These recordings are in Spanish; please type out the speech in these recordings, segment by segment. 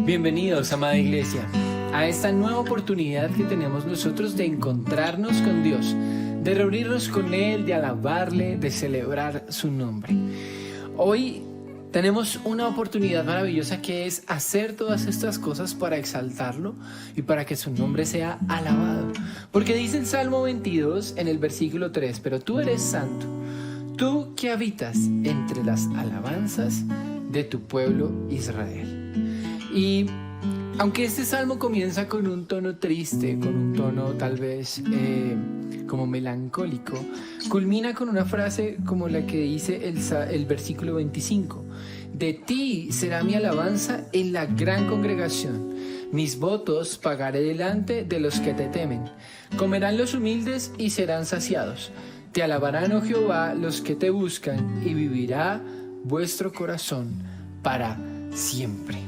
Bienvenidos, amada iglesia, a esta nueva oportunidad que tenemos nosotros de encontrarnos con Dios, de reunirnos con Él, de alabarle, de celebrar su nombre. Hoy tenemos una oportunidad maravillosa que es hacer todas estas cosas para exaltarlo y para que su nombre sea alabado. Porque dice el Salmo 22 en el versículo 3, pero tú eres santo, tú que habitas entre las alabanzas de tu pueblo Israel. Y aunque este salmo comienza con un tono triste, con un tono tal vez como melancólico, culmina con una frase como la que dice el versículo 25. De ti será mi alabanza en la gran congregación. Mis votos pagaré delante de los que te temen. Comerán los humildes y serán saciados. Te alabarán, oh Jehová, los que te buscan, y vivirá vuestro corazón para siempre.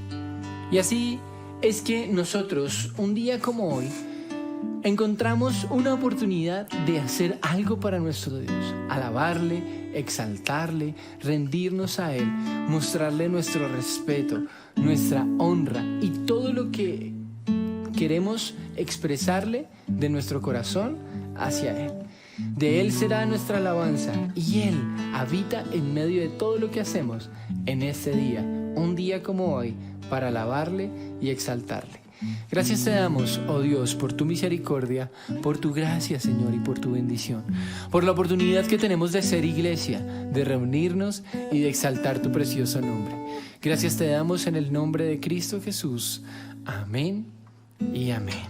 Y así es que nosotros, un día como hoy, encontramos una oportunidad de hacer algo para nuestro Dios, alabarle, exaltarle, rendirnos a Él, mostrarle nuestro respeto, nuestra honra y todo lo que queremos expresarle de nuestro corazón hacia Él. De Él será nuestra alabanza y Él habita en medio de todo lo que hacemos en este día, un día como hoy, para alabarle y exaltarle. Gracias te damos, oh Dios, por tu misericordia, por tu gracia, Señor, y por tu bendición, por la oportunidad que tenemos de ser iglesia, de reunirnos y de exaltar tu precioso nombre. Gracias te damos en el nombre de Cristo Jesús. Amén y amén.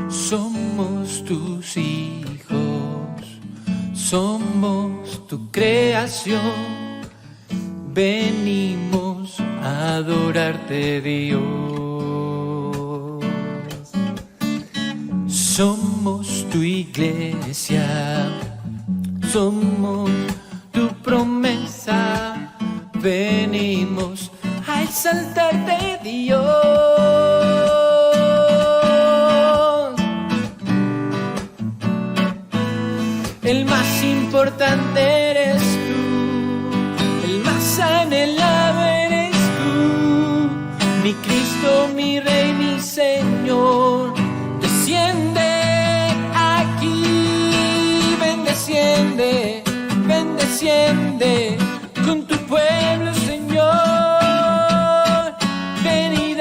Somos tus hijos, somos tu creación, venimos a adorarte, Dios. Somos tu iglesia, somos tu promesa, venimos a exaltarte, Dios. El más importante eres tú, el más anhelado eres tú, mi Cristo, mi Rey, mi Señor. Desciende aquí, ven, desciende, ven, desciende con tu pueblo, Señor. Ven y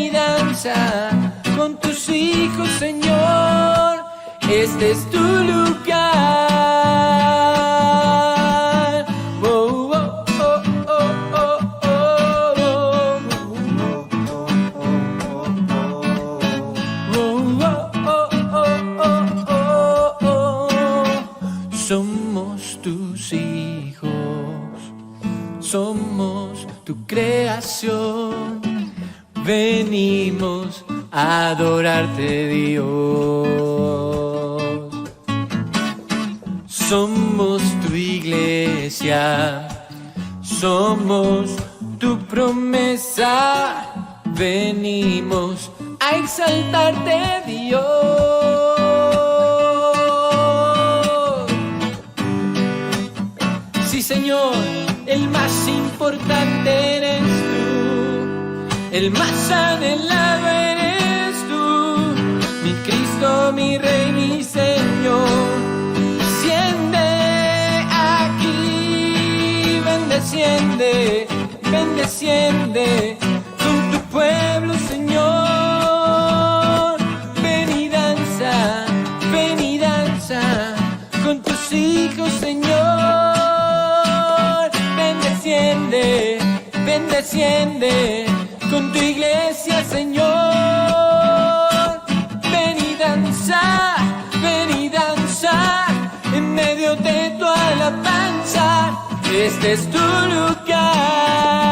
danza con tus hijos, Señor. Este es tu lugar. Oh, oh, oh, oh, oh, oh, oh, oh, oh. Somos tus hijos, somos tu creación, venimos a adorarte, Dios. Somos tu iglesia, somos tu promesa, venimos a exaltarte, Dios. Sí, Señor, el más importante eres tú, el más anhelado eres tú, mi Cristo, mi Rey, mi Señor. Desciende, ven, desciende con tu pueblo, Señor. Ven y danza con tus hijos, Señor. Ven, desciende con tu iglesia, Señor. Ven y danza en medio de tu alabanza. Este es tu lugar.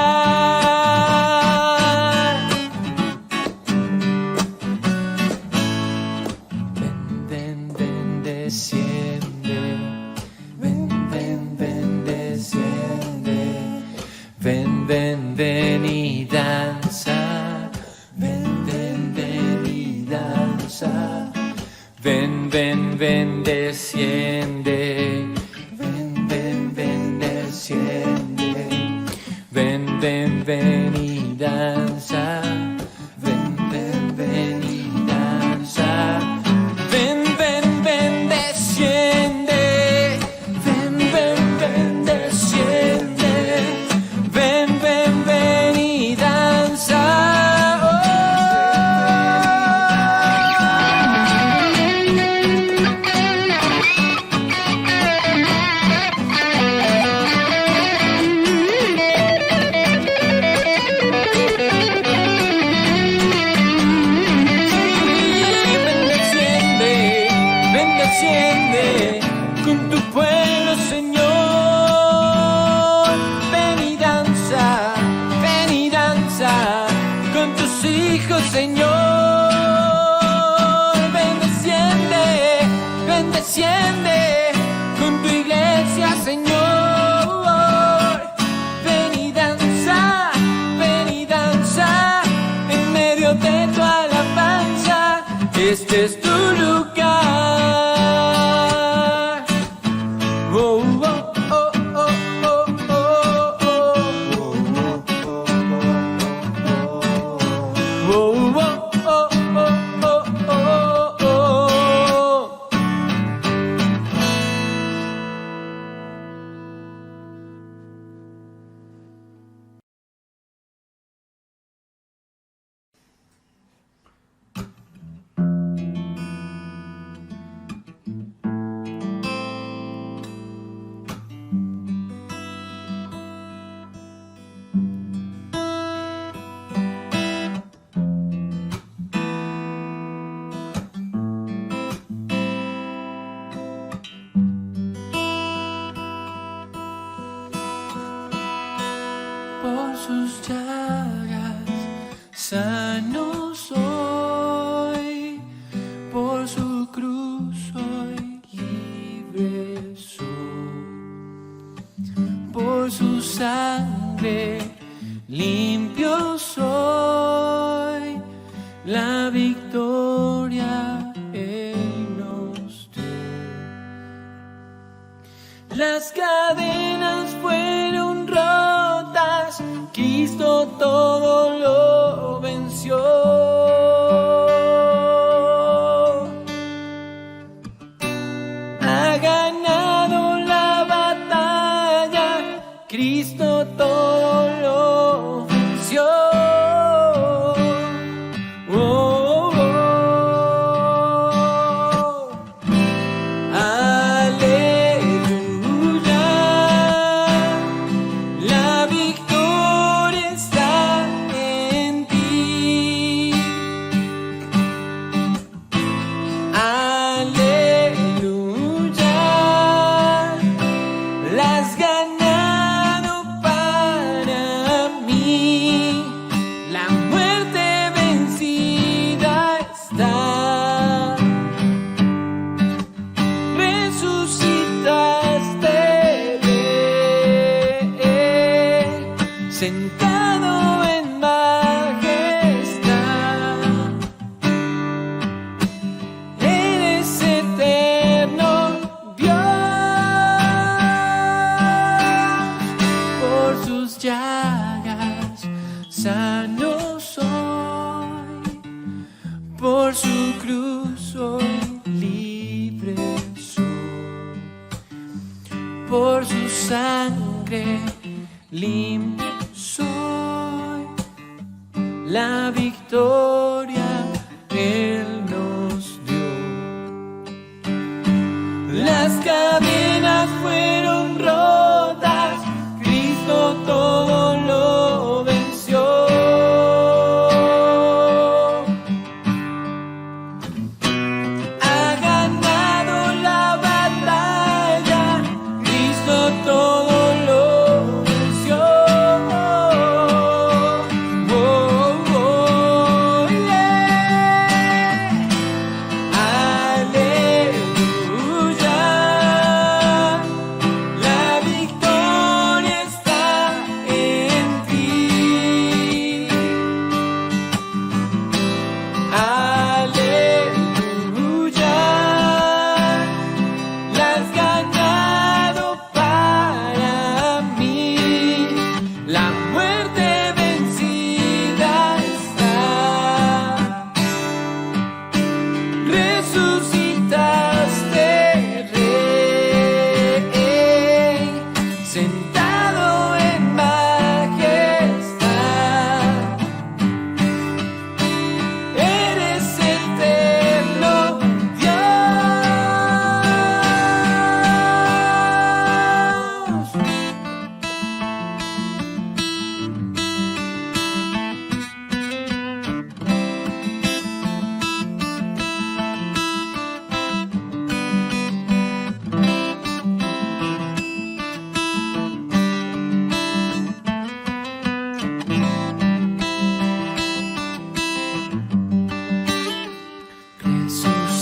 Ven, ven, ven, desciende. Ven, ven, ven, desciende. Ven, ven, ven y danza. Ven, ven, ven y danza. Ven, ven, ven, desciende. Ven, ven, ven, desciende. Ven, ven, ven y danza. Con tu pueblo, Señor, ven y danza con tus hijos, Señor, ven, desciende con tu iglesia, Señor, ven y danza en medio de tu alabanza, este es tu lugar. Por sus llagas sano soy, por su cruz soy libre soy, por su sangre limpio soy, la victoria Él nos dio. Las cadenas fueron rotas, Cristo todo lo venció. Ha ganado la batalla, Cristo todo lo venció. Oh, oh, oh. Aleluya, la victoria está en ti. Aleluya, la has ganado para mí. La muerte vencida está. Resucitaste, sentado en majestad. Eres eterno, Dios. Por sus llagas sano soy, por su cruz soy libre soy, por su sangre limpio soy, la victoria Él nos dio. Las cadenas fueron rotas, Cristo todo lo venció. Ha ganado la batalla, Cristo todo lo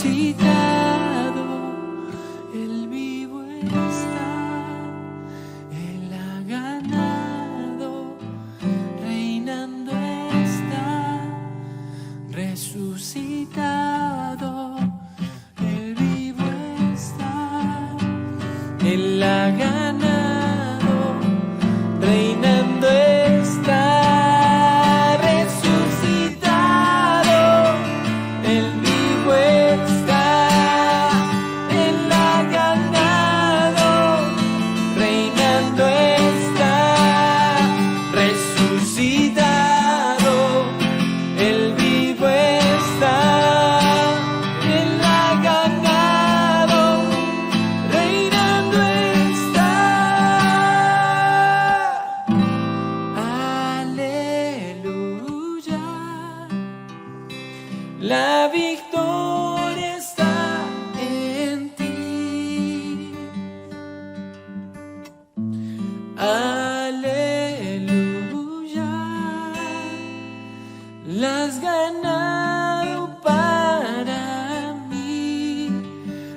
resucitado, Él vivo está, Él ha ganado, reinando está, resucitado, Él vivo está, Él ha ganado, reinando está. La victoria está en ti. Aleluya. La has ganado para mí.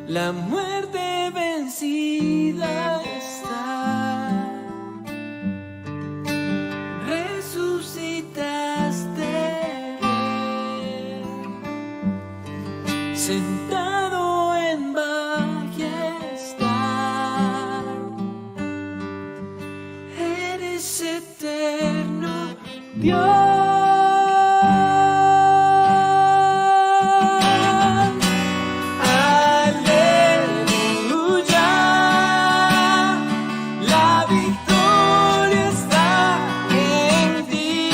La muerte vencida está. Resucitaste. Sentado en majestad, eres eterno Dios. Aleluya, la victoria está en ti.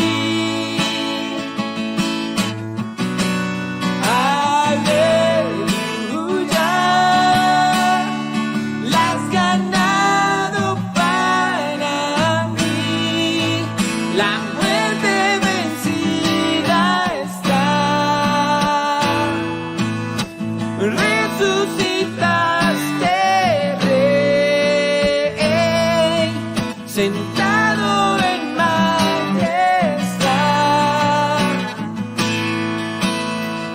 La muerte vencida está. Resucitaste, Rey, sentado en majestad.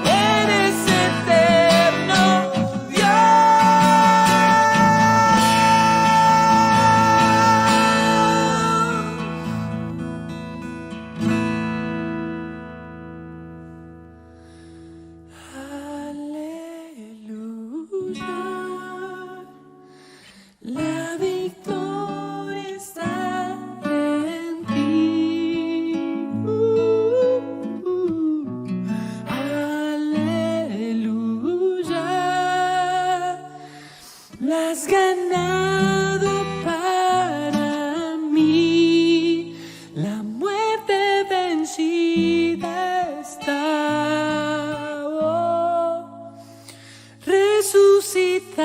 Eres eterno La victoria está en ti. Aleluya. La has ganado para mí. La muerte vencida está. Oh, resucitaste.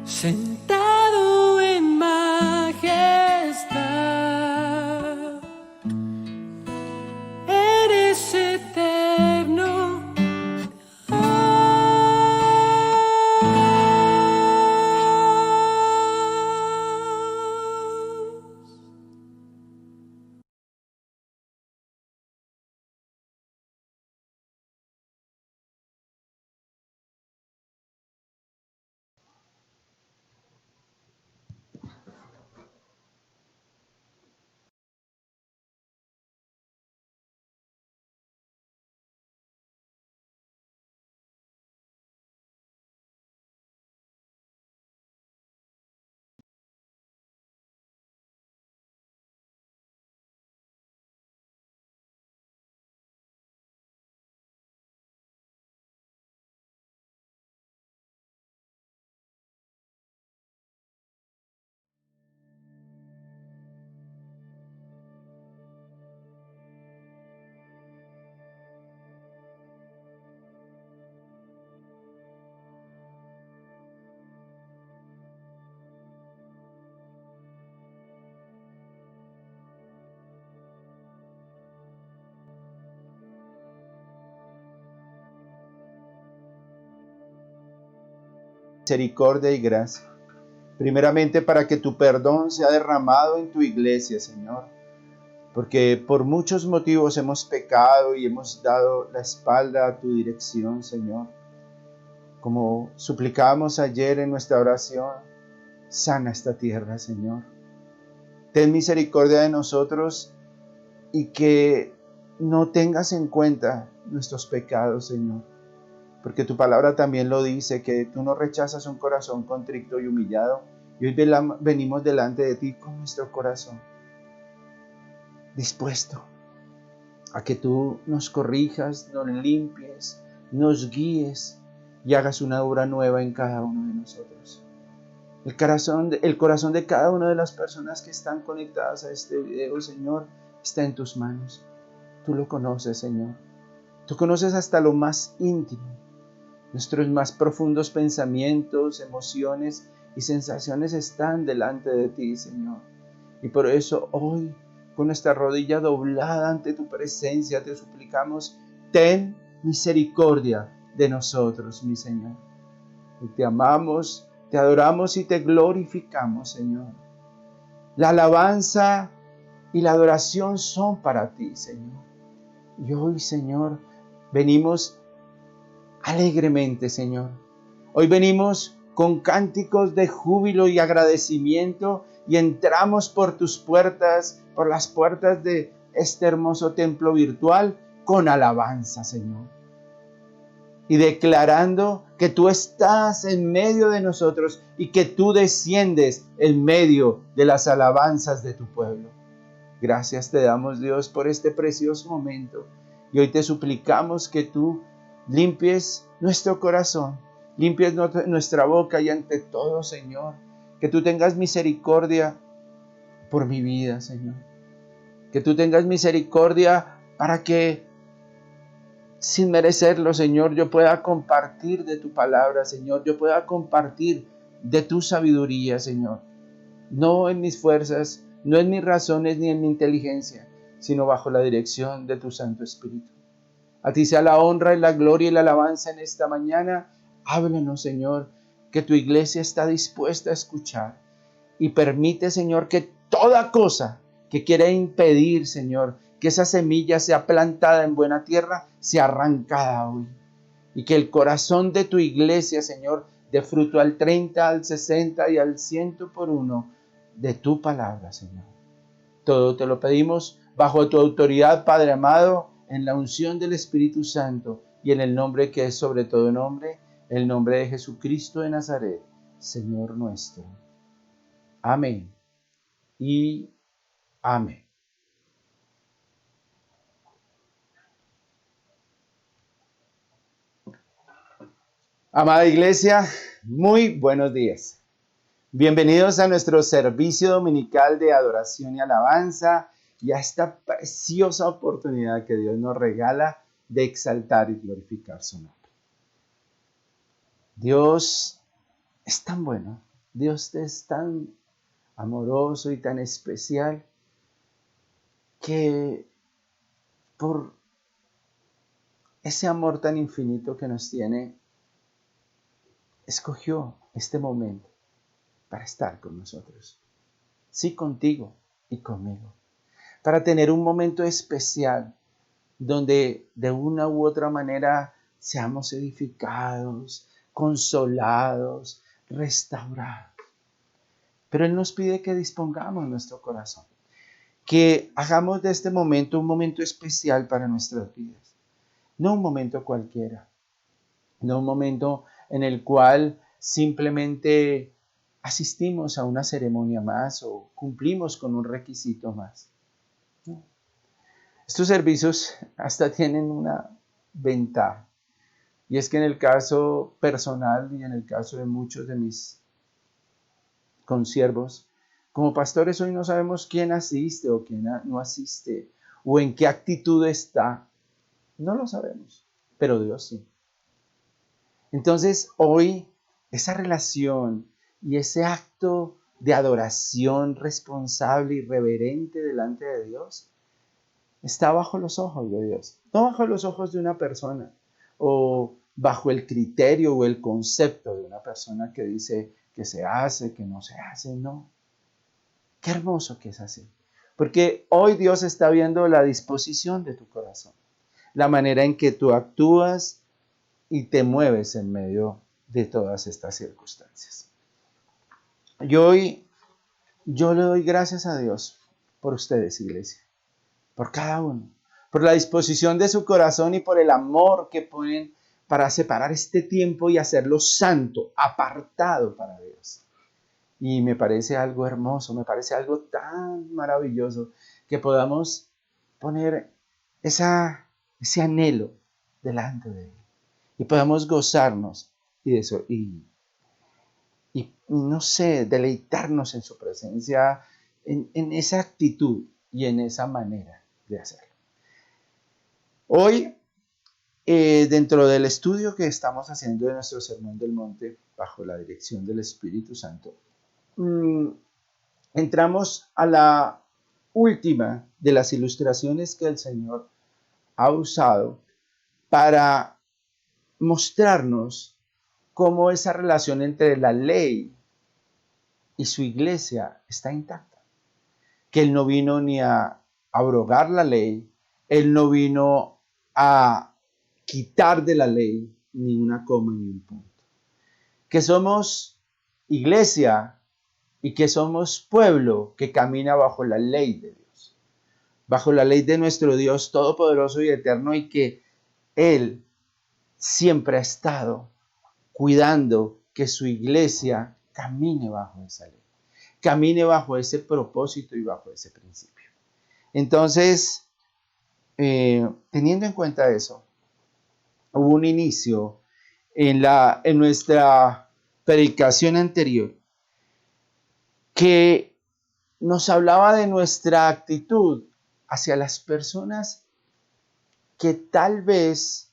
Sentado en majestad, eres eterno. Misericordia y gracia. Primeramente, para que tu perdón sea derramado en tu iglesia, Señor. porque por muchos motivos hemos pecado y hemos dado la espalda a tu dirección, Señor. Como suplicábamos ayer en nuestra oración, sana esta tierra, Señor. Ten misericordia de nosotros y que no tengas en cuenta nuestros pecados, Señor. Porque tu palabra también lo dice, que tú no rechazas un corazón contrito y humillado. Y hoy venimos delante de ti con nuestro corazón dispuesto a que tú nos corrijas, nos limpies, nos guíes y hagas una obra nueva en cada uno de nosotros. El corazón de cada una de las personas que están conectadas a este video, Señor, está en tus manos. Tú lo conoces, Señor. Tú conoces hasta lo más íntimo, nuestros más profundos pensamientos, emociones y sensaciones están delante de ti, Señor. Y por eso hoy, con nuestra rodilla doblada ante tu presencia, te suplicamos, ten misericordia de nosotros, mi Señor. Y te amamos, te adoramos y te glorificamos, Señor. La alabanza y la adoración son para ti, Señor. Y hoy, Señor, venimos alegremente, Señor. Hoy venimos con cánticos de júbilo y agradecimiento y entramos por tus puertas, por las puertas de este hermoso templo virtual con alabanza, Señor. Y declarando que tú estás en medio de nosotros y que tú desciendes en medio de las alabanzas de tu pueblo. Gracias te damos, Dios, por este precioso momento. Y hoy te suplicamos que tú limpies nuestro corazón, limpies nuestra boca y ante todo, Señor, que tú tengas misericordia por mi vida, Señor. Que tú tengas misericordia para que, sin merecerlo, Señor, yo pueda compartir de tu palabra, Señor. Yo pueda compartir de tu sabiduría, Señor. No en mis fuerzas, no en mis razones ni en mi inteligencia, sino bajo la dirección de tu Santo Espíritu. A ti sea la honra y la gloria y la alabanza en esta mañana. Háblanos, Señor, que tu iglesia está dispuesta a escuchar. Y permite, Señor, que toda cosa que quiera impedir, Señor, que esa semilla sea plantada en buena tierra, sea arrancada hoy. Y que el corazón de tu iglesia, Señor, dé fruto al 30, al 60 y al 100 por uno de tu palabra, Señor. Todo te lo pedimos bajo tu autoridad, Padre amado, en la unción del Espíritu Santo y en el nombre que es sobre todo nombre, el nombre de Jesucristo de Nazaret, Señor nuestro. Amén y amén. Amada iglesia, muy buenos días. Bienvenidos a nuestro servicio dominical de adoración y alabanza y a esta preciosa oportunidad que Dios nos regala de exaltar y glorificar su nombre. Dios es tan bueno, Dios es tan amoroso y tan especial que por ese amor tan infinito que nos tiene, escogió este momento para estar con nosotros. Sí, contigo y conmigo. Para tener un momento especial donde de una u otra manera seamos edificados, consolados, restaurados. Pero Él nos pide que dispongamos nuestro corazón, que hagamos de este momento un momento especial para nuestras vidas. No un momento cualquiera, no un momento en el cual simplemente asistimos a una ceremonia más o cumplimos con un requisito más. ¿No? Estos servicios hasta tienen una ventaja, y es que en el caso personal y en el caso de muchos de mis consiervos, como pastores hoy no sabemos quién asiste o quién no asiste o en qué actitud está. No lo sabemos, pero Dios sí. Entonces hoy esa relación y ese acto de adoración responsable y reverente delante de Dios está bajo los ojos de Dios, no bajo los ojos de una persona o bajo el criterio o el concepto de una persona que dice que se hace, que no se hace, no. Qué hermoso que es así, Porque hoy Dios está viendo la disposición de tu corazón, la manera en que tú actúas y te mueves en medio de todas estas circunstancias. Yo le doy gracias a Dios por ustedes, iglesia, por cada uno, por la disposición de su corazón y por el amor que ponen para separar este tiempo y hacerlo santo, apartado para Dios. Y me parece algo hermoso, me parece algo tan maravilloso que podamos poner ese anhelo delante de Él y podamos gozarnos y eso y no sé, deleitarnos en su presencia, en esa actitud y en esa manera de hacerlo. Hoy, dentro del estudio que estamos haciendo de nuestro Sermón del Monte, bajo la dirección del Espíritu Santo, entramos a la última de las ilustraciones que el Señor ha usado para mostrarnos cómo esa relación entre la ley y su iglesia está intacta. Que Él no vino ni a abrogar la ley, Él no vino a quitar de la ley ni una coma ni un punto. Que somos iglesia y que somos pueblo que camina bajo la ley de Dios, bajo la ley de nuestro Dios todopoderoso y eterno, y que Él siempre ha estado cuidando que su iglesia camine bajo esa ley, camine bajo ese propósito y bajo ese principio. Entonces, teniendo en cuenta eso, hubo un inicio en nuestra predicación anterior que nos hablaba de nuestra actitud hacia las personas que tal vez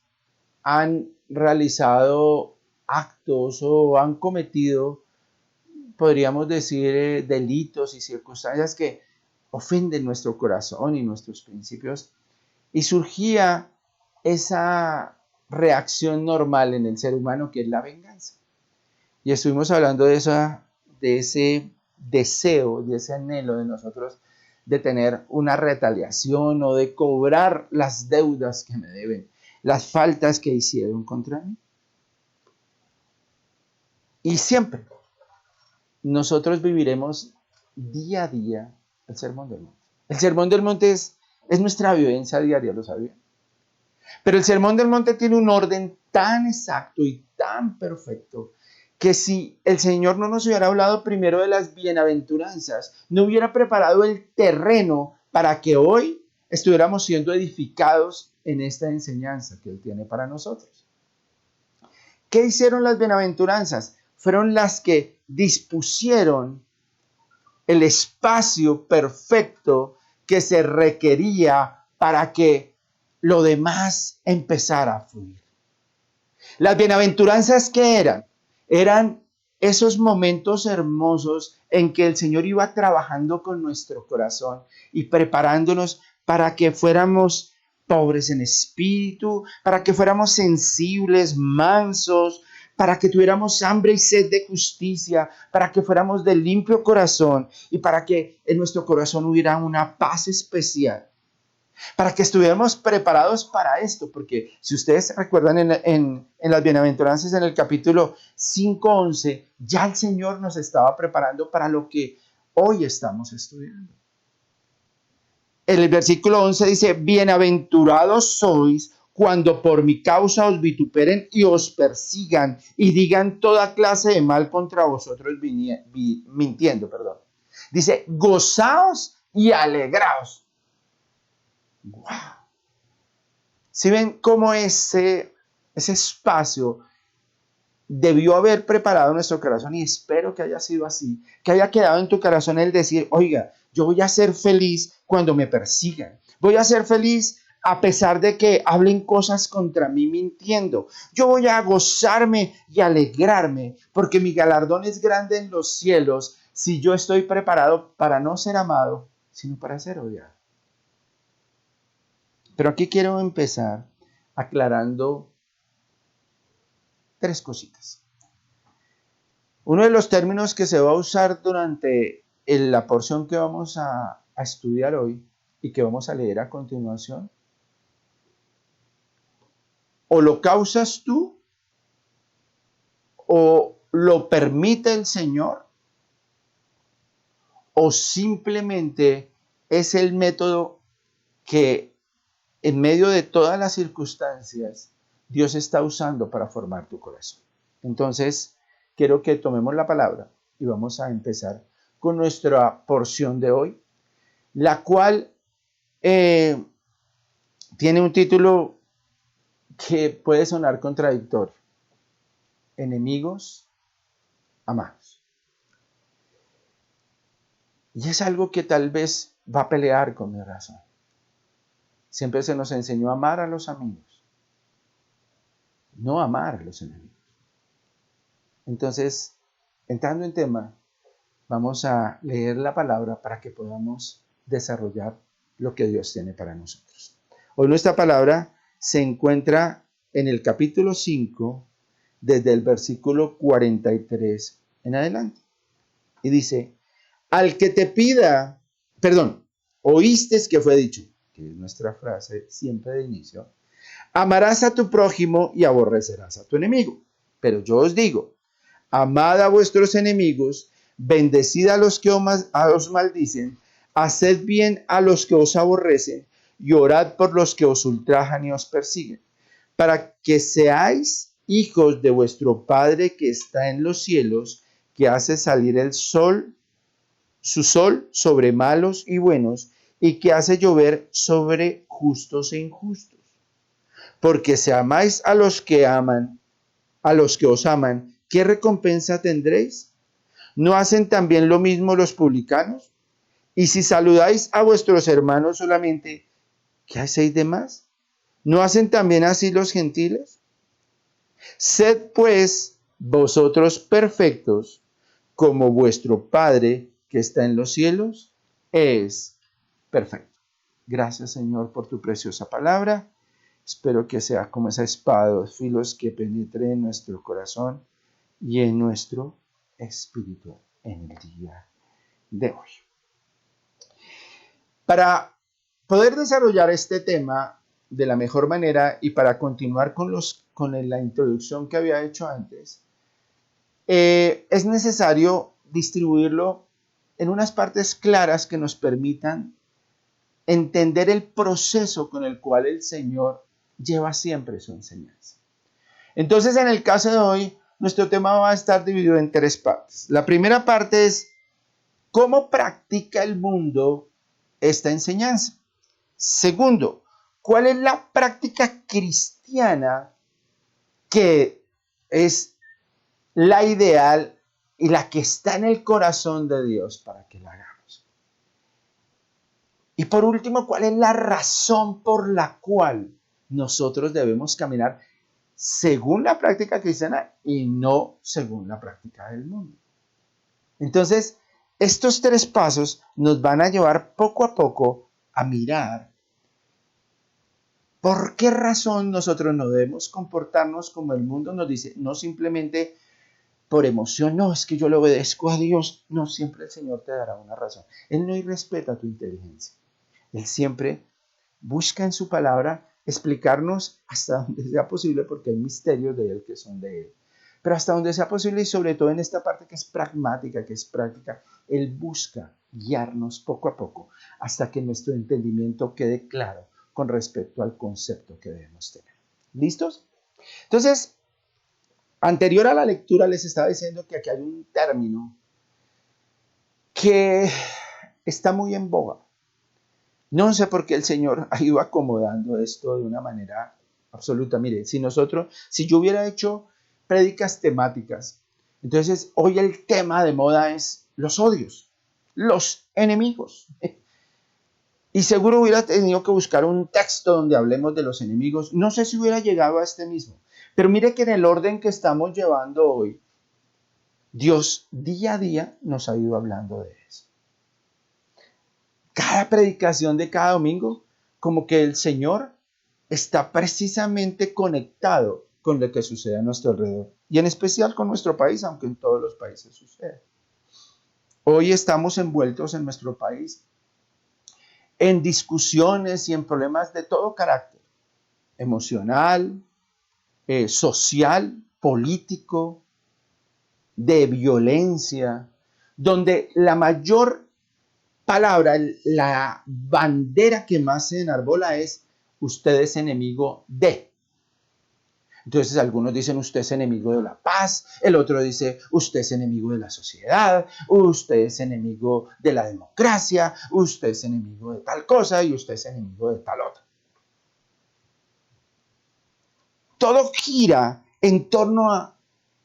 han realizado actos o han cometido, podríamos decir, delitos y circunstancias que ofenden nuestro corazón y nuestros principios. Y surgía esa reacción normal en el ser humano que es la venganza. Y estuvimos hablando de ese deseo, de ese anhelo de nosotros de tener una retaliación o de cobrar las deudas que me deben, las faltas que hicieron contra mí. Y siempre nosotros viviremos día a día el Sermón del Monte. El Sermón del Monte es nuestra vivencia diaria, ¿lo sabían? Pero el Sermón del Monte tiene un orden tan exacto y tan perfecto que si el Señor no nos hubiera hablado primero de las bienaventuranzas, no hubiera preparado el terreno para que hoy estuviéramos siendo edificados en esta enseñanza que Él tiene para nosotros. ¿Qué hicieron las bienaventuranzas? Fueron las que dispusieron el espacio perfecto que se requería para que lo demás empezara a fluir. Las bienaventuranzas, ¿qué eran? Eran esos momentos hermosos en que el Señor iba trabajando con nuestro corazón y preparándonos para que fuéramos pobres en espíritu, para que fuéramos sensibles, mansos, para que tuviéramos hambre y sed de justicia, para que fuéramos de limpio corazón y para que en nuestro corazón hubiera una paz especial. Para que estuviéramos preparados para esto, porque si ustedes recuerdan en las bienaventuranzas en el capítulo 5:11, ya el Señor nos estaba preparando para lo que hoy estamos estudiando. En el versículo 11 dice, bienaventurados sois cuando por mi causa os vituperen y os persigan y digan toda clase de mal contra vosotros mintiendo. Dice, gozaos y alegraos. ¡Wow! ¿Sí ven cómo ese espacio debió haber preparado nuestro corazón? Y espero que haya sido así, que haya quedado en tu corazón el decir, oiga, yo voy a ser feliz cuando me persigan. Voy a ser feliz a pesar de que hablen cosas contra mí mintiendo. Yo voy a gozarme y alegrarme porque mi galardón es grande en los cielos si yo estoy preparado para no ser amado, sino para ser odiado. Pero aquí quiero empezar aclarando 3 cositas. Uno de los términos que se va a usar durante la porción que vamos a a estudiar hoy y que vamos a leer a continuación, o lo causas tú o lo permite el Señor, o simplemente es el método que en medio de todas las circunstancias Dios está usando para formar tu corazón. Entonces, quiero que tomemos la palabra y vamos a empezar con nuestra porción de hoy, la cual tiene un título que puede sonar contradictorio: enemigos amados. Y es algo que tal vez va a pelear con mi razón. Siempre se nos enseñó a amar a los amigos, no amar a los enemigos. Entonces, entrando en tema, vamos a leer la palabra para que podamos desarrollar lo que Dios tiene para nosotros. Hoy nuestra palabra se encuentra en el capítulo 5, desde el versículo 43 en adelante. Y dice: al que te pida, oíste que fue dicho, que es nuestra frase siempre de inicio, amarás a tu prójimo y aborrecerás a tu enemigo. Pero yo os digo, amad a vuestros enemigos, bendecid a los que os maldicen, haced bien a los que os aborrecen y orad por los que os ultrajan y os persiguen, para que seáis hijos de vuestro Padre que está en los cielos, que hace salir su sol sobre malos y buenos, y que hace llover sobre justos e injustos. Porque si amáis a los que os aman, ¿qué recompensa tendréis? ¿No hacen también lo mismo los publicanos? Y si saludáis a vuestros hermanos solamente, ¿qué hacéis de más? ¿No hacen también así los gentiles? Sed pues vosotros perfectos, como vuestro Padre que está en los cielos es perfecto. Gracias, Señor, por tu preciosa palabra. Espero que sea como esa espada de dos filos que penetre en nuestro corazón y en nuestro espíritu en el día de hoy. Para poder desarrollar este tema de la mejor manera y para continuar con la introducción que había hecho antes, es necesario distribuirlo en unas partes claras que nos permitan entender el proceso con el cual el Señor lleva siempre su enseñanza. Entonces, en el caso de hoy, nuestro tema va a estar dividido en tres partes. La primera parte es cómo practica el mundo esta enseñanza. Segundo, ¿cuál es la práctica cristiana que es la ideal y la que está en el corazón de Dios para que la hagamos? Y por último, ¿cuál es la razón por la cual nosotros debemos caminar según la práctica cristiana y no según la práctica del mundo? Entonces, estos tres pasos nos van a llevar poco a poco a mirar por qué razón nosotros no debemos comportarnos como el mundo nos dice, no simplemente por emoción, no, es que yo le obedezco a Dios. No, siempre el Señor te dará una razón. Él no irrespeta tu inteligencia. Él siempre busca en su palabra explicarnos hasta donde sea posible, porque hay misterios de Él que son de Él. Pero hasta donde sea posible y sobre todo en esta parte que es pragmática, que es práctica, Él busca guiarnos poco a poco hasta que nuestro entendimiento quede claro con respecto al concepto que debemos tener. ¿Listos? Entonces, anterior a la lectura les estaba diciendo que aquí hay un término que está muy en boga. No sé por qué el Señor ha ido acomodando esto de una manera absoluta. Mire, si yo hubiera hecho prédicas temáticas, entonces hoy el tema de moda es los odios, los enemigos. Y seguro hubiera tenido que buscar un texto donde hablemos de los enemigos. No sé si hubiera llegado a este mismo. Pero mire que en el orden que estamos llevando hoy, Dios día a día nos ha ido hablando de eso. Cada predicación de cada domingo, como que el Señor está precisamente conectado con lo que sucede a nuestro alrededor. Y en especial con nuestro país, aunque en todos los países sucede. Hoy estamos envueltos en nuestro país en discusiones y en problemas de todo carácter, emocional, social, político, de violencia, donde la mayor palabra, la bandera que más se enarbola es: usted es enemigo de. Entonces algunos dicen: usted es enemigo de la paz, el otro dice: usted es enemigo de la sociedad, usted es enemigo de la democracia, usted es enemigo de tal cosa y usted es enemigo de tal otra. Todo gira en torno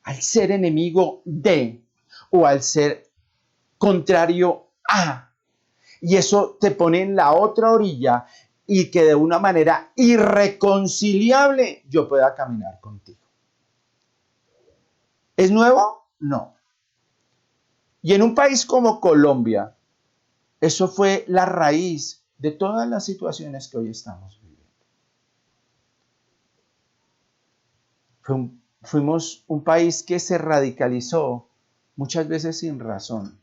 al ser enemigo de o al ser contrario a. Y eso te pone en la otra orilla y que de una manera irreconciliable yo pueda caminar contigo. ¿Es nuevo? No. Y en un país como Colombia, eso fue la raíz de todas las situaciones que hoy estamos viviendo. Fuimos un país que se radicalizó muchas veces sin razón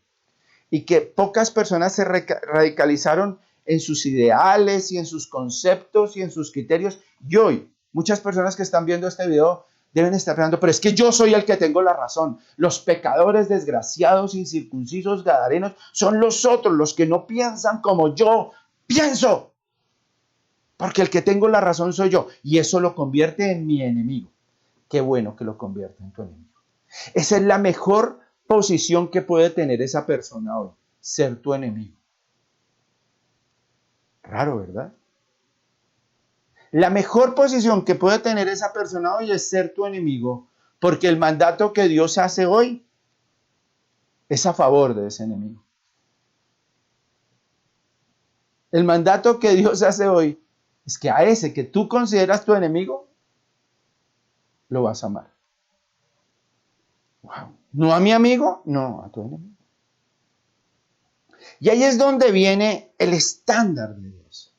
y que pocas personas se radicalizaron en sus ideales y en sus conceptos y en sus criterios. Y hoy, muchas personas que están viendo este video deben estar pensando: pero es que yo soy el que tengo la razón. Los pecadores desgraciados, incircuncisos, gadarenos, son los otros, los que no piensan como yo pienso. Porque el que tengo la razón soy yo. Y eso lo convierte en mi enemigo. Qué bueno que lo convierte en tu enemigo. Esa es la mejor posición que puede tener esa persona hoy: ser tu enemigo. Raro, ¿verdad? La mejor posición que puede tener esa persona hoy es ser tu enemigo, porque el mandato que Dios hace hoy es a favor de ese enemigo. El mandato que Dios hace hoy es que a ese que tú consideras tu enemigo, lo vas a amar. Wow. ¿No a mi amigo? No, a tu enemigo. Y ahí es donde viene el estándar de Dios.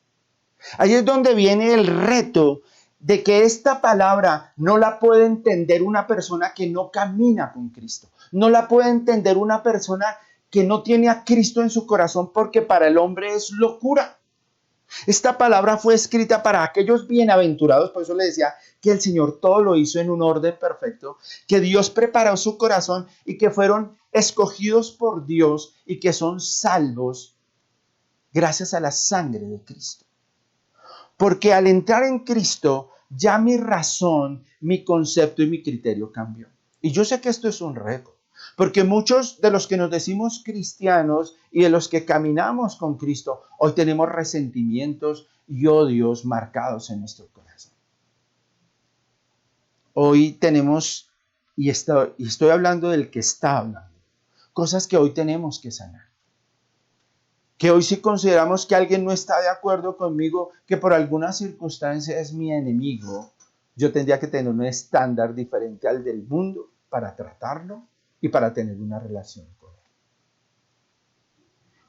Ahí es donde viene el reto de que esta palabra no la puede entender una persona que no camina con Cristo. No la puede entender una persona que no tiene a Cristo en su corazón, porque para el hombre es locura. Esta palabra fue escrita para aquellos bienaventurados, por eso le decía que el Señor todo lo hizo en un orden perfecto, que Dios preparó su corazón y que fueron escogidos por Dios y que son salvos gracias a la sangre de Cristo. Porque al entrar en Cristo, ya mi razón, mi concepto y mi criterio cambió. Y yo sé que esto es un reto, porque muchos de los que nos decimos cristianos y de los que caminamos con Cristo, hoy tenemos resentimientos y odios marcados en nuestro corazón. Hoy tenemos, y estoy hablando del que está hablando, cosas que hoy tenemos que sanar. Que hoy si consideramos que alguien no está de acuerdo conmigo, que por alguna circunstancia es mi enemigo, yo tendría que tener un estándar diferente al del mundo para tratarlo y para tener una relación con él.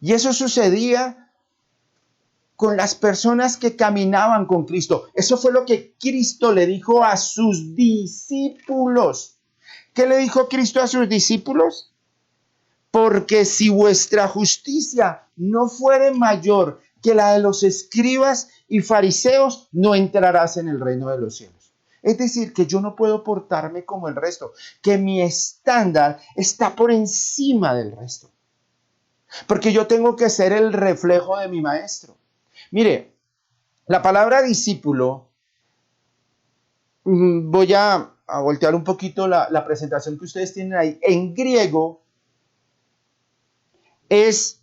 Y eso sucedía con las personas que caminaban con Cristo. Eso fue lo que Cristo le dijo a sus discípulos. ¿Qué le dijo Cristo a sus discípulos? Porque si vuestra justicia no fuere mayor que la de los escribas y fariseos, no entrarás en el reino de los cielos. Es decir, que yo no puedo portarme como el resto, que mi estándar está por encima del resto. Porque yo tengo que ser el reflejo de mi maestro. Mire, la palabra discípulo, voy a voltear un poquito la presentación que ustedes tienen ahí. En griego es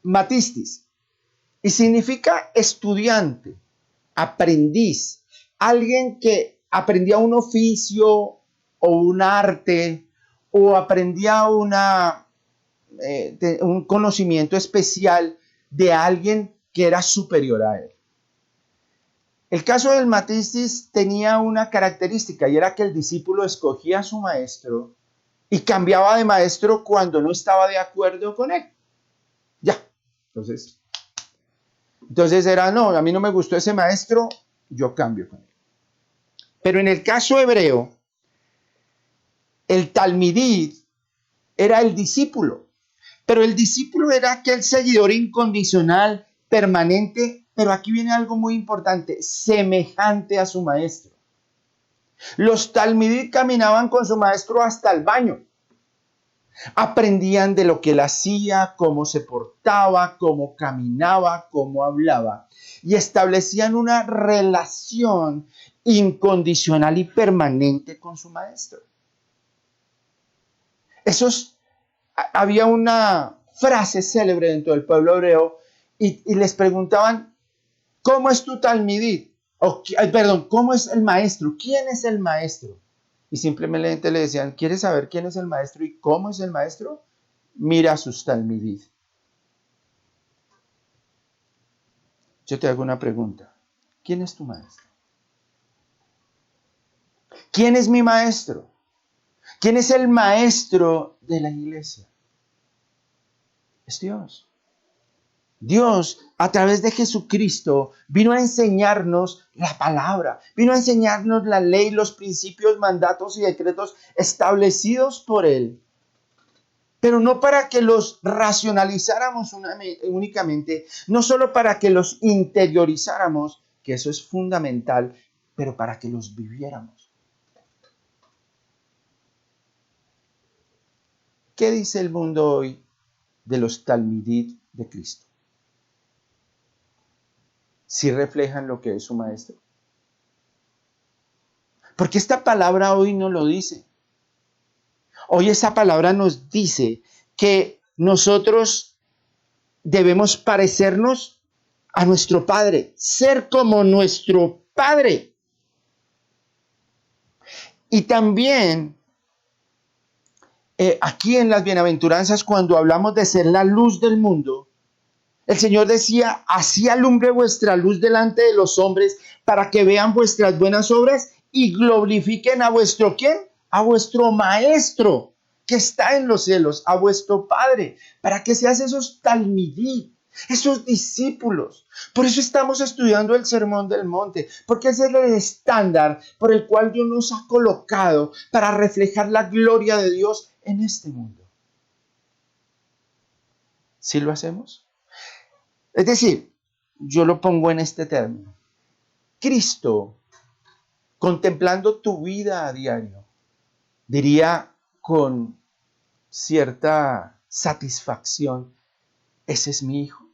matistis y significa estudiante, aprendiz, alguien que aprendía un oficio o un arte o aprendía un conocimiento especial de alguien que era superior a él. El caso del matistis tenía una característica y era que el discípulo escogía a su maestro y cambiaba de maestro cuando no estaba de acuerdo con él. Ya, entonces era: no, a mí no me gustó ese maestro, yo cambio con él. Pero en el caso hebreo, el talmidid era el discípulo, pero el discípulo era aquel seguidor incondicional, permanente, pero aquí viene algo muy importante, semejante a su maestro. Los talmidí caminaban con su maestro hasta el baño. Aprendían de lo que él hacía, cómo se portaba, cómo caminaba, cómo hablaba. Y establecían una relación incondicional y permanente con su maestro. Había una frase célebre dentro del pueblo hebreo y les preguntaban, ¿cómo es tu talmidí? ¿Cómo es el maestro? ¿Quién es el maestro? Y simplemente le decían, ¿quieres saber quién es el maestro y cómo es el maestro? Mira sus talmidid. Yo te hago una pregunta. ¿Quién es tu maestro? ¿Quién es mi maestro? ¿Quién es el maestro de la iglesia? Es Dios. Dios, a través de Jesucristo, vino a enseñarnos la palabra, vino a enseñarnos la ley, los principios, mandatos y decretos establecidos por Él. Pero no para que los racionalizáramos únicamente, no solo para que los interiorizáramos, que eso es fundamental, pero para que los viviéramos. ¿Qué dice el mundo hoy de los talmidid de Cristo? ¿Sí reflejan lo que es su maestro? Porque esta palabra hoy no lo dice. Hoy esa palabra nos dice que nosotros debemos parecernos a nuestro Padre, ser como nuestro Padre. Y también aquí en las bienaventuranzas, cuando hablamos de ser la luz del mundo, el Señor decía, así alumbre vuestra luz delante de los hombres para que vean vuestras buenas obras y glorifiquen a vuestro ¿quién? A vuestro Maestro que está en los cielos, a vuestro Padre, para que seas esos talmidí, esos discípulos. Por eso estamos estudiando el Sermón del Monte, porque ese es el estándar por el cual Dios nos ha colocado para reflejar la gloria de Dios en este mundo. ¿Sí lo hacemos? Es decir, yo lo pongo en este término. Cristo, contemplando tu vida a diario, diría con cierta satisfacción, ese es mi hijo,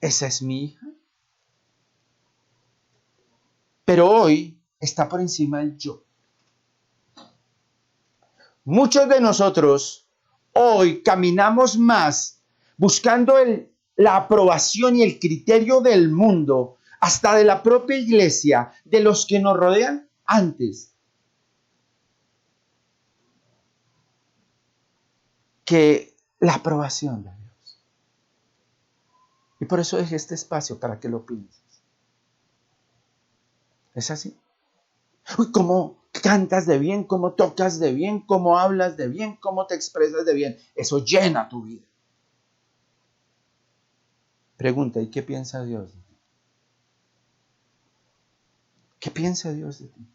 esa es mi hija. Pero hoy está por encima el yo. Muchos de nosotros hoy caminamos más buscando la aprobación y el criterio del mundo, hasta de la propia iglesia, de los que nos rodean, antes que la aprobación de Dios. Y por eso dejé este espacio para que lo pienses. ¿Es así? Uy, cómo cantas de bien, cómo tocas de bien, cómo hablas de bien, cómo te expresas de bien. Eso llena tu vida. Pregunta, ¿y qué piensa Dios de ti? ¿Qué piensa Dios de ti?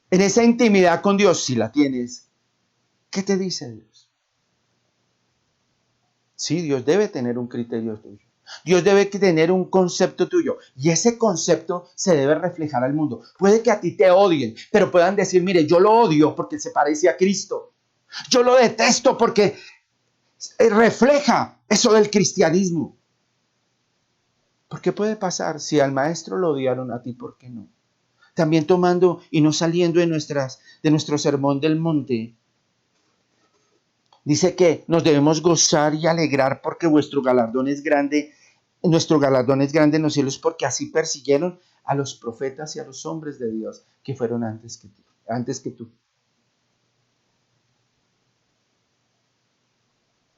En esa intimidad con Dios, si la tienes, ¿qué te dice Dios? Sí, Dios debe tener un criterio tuyo. Dios debe tener un concepto tuyo. Y ese concepto se debe reflejar al mundo. Puede que a ti te odien, pero puedan decir, mire, yo lo odio porque se parece a Cristo. Yo lo detesto porque refleja eso del cristianismo. ¿Por qué puede pasar? Si al maestro lo odiaron, a ti, ¿por qué no? También tomando y no saliendo de nuestro sermón del monte. Dice que nos debemos gozar y alegrar porque vuestro galardón es grande. Nuestro galardón es grande en los cielos porque así persiguieron a los profetas y a los hombres de Dios que fueron antes que tú.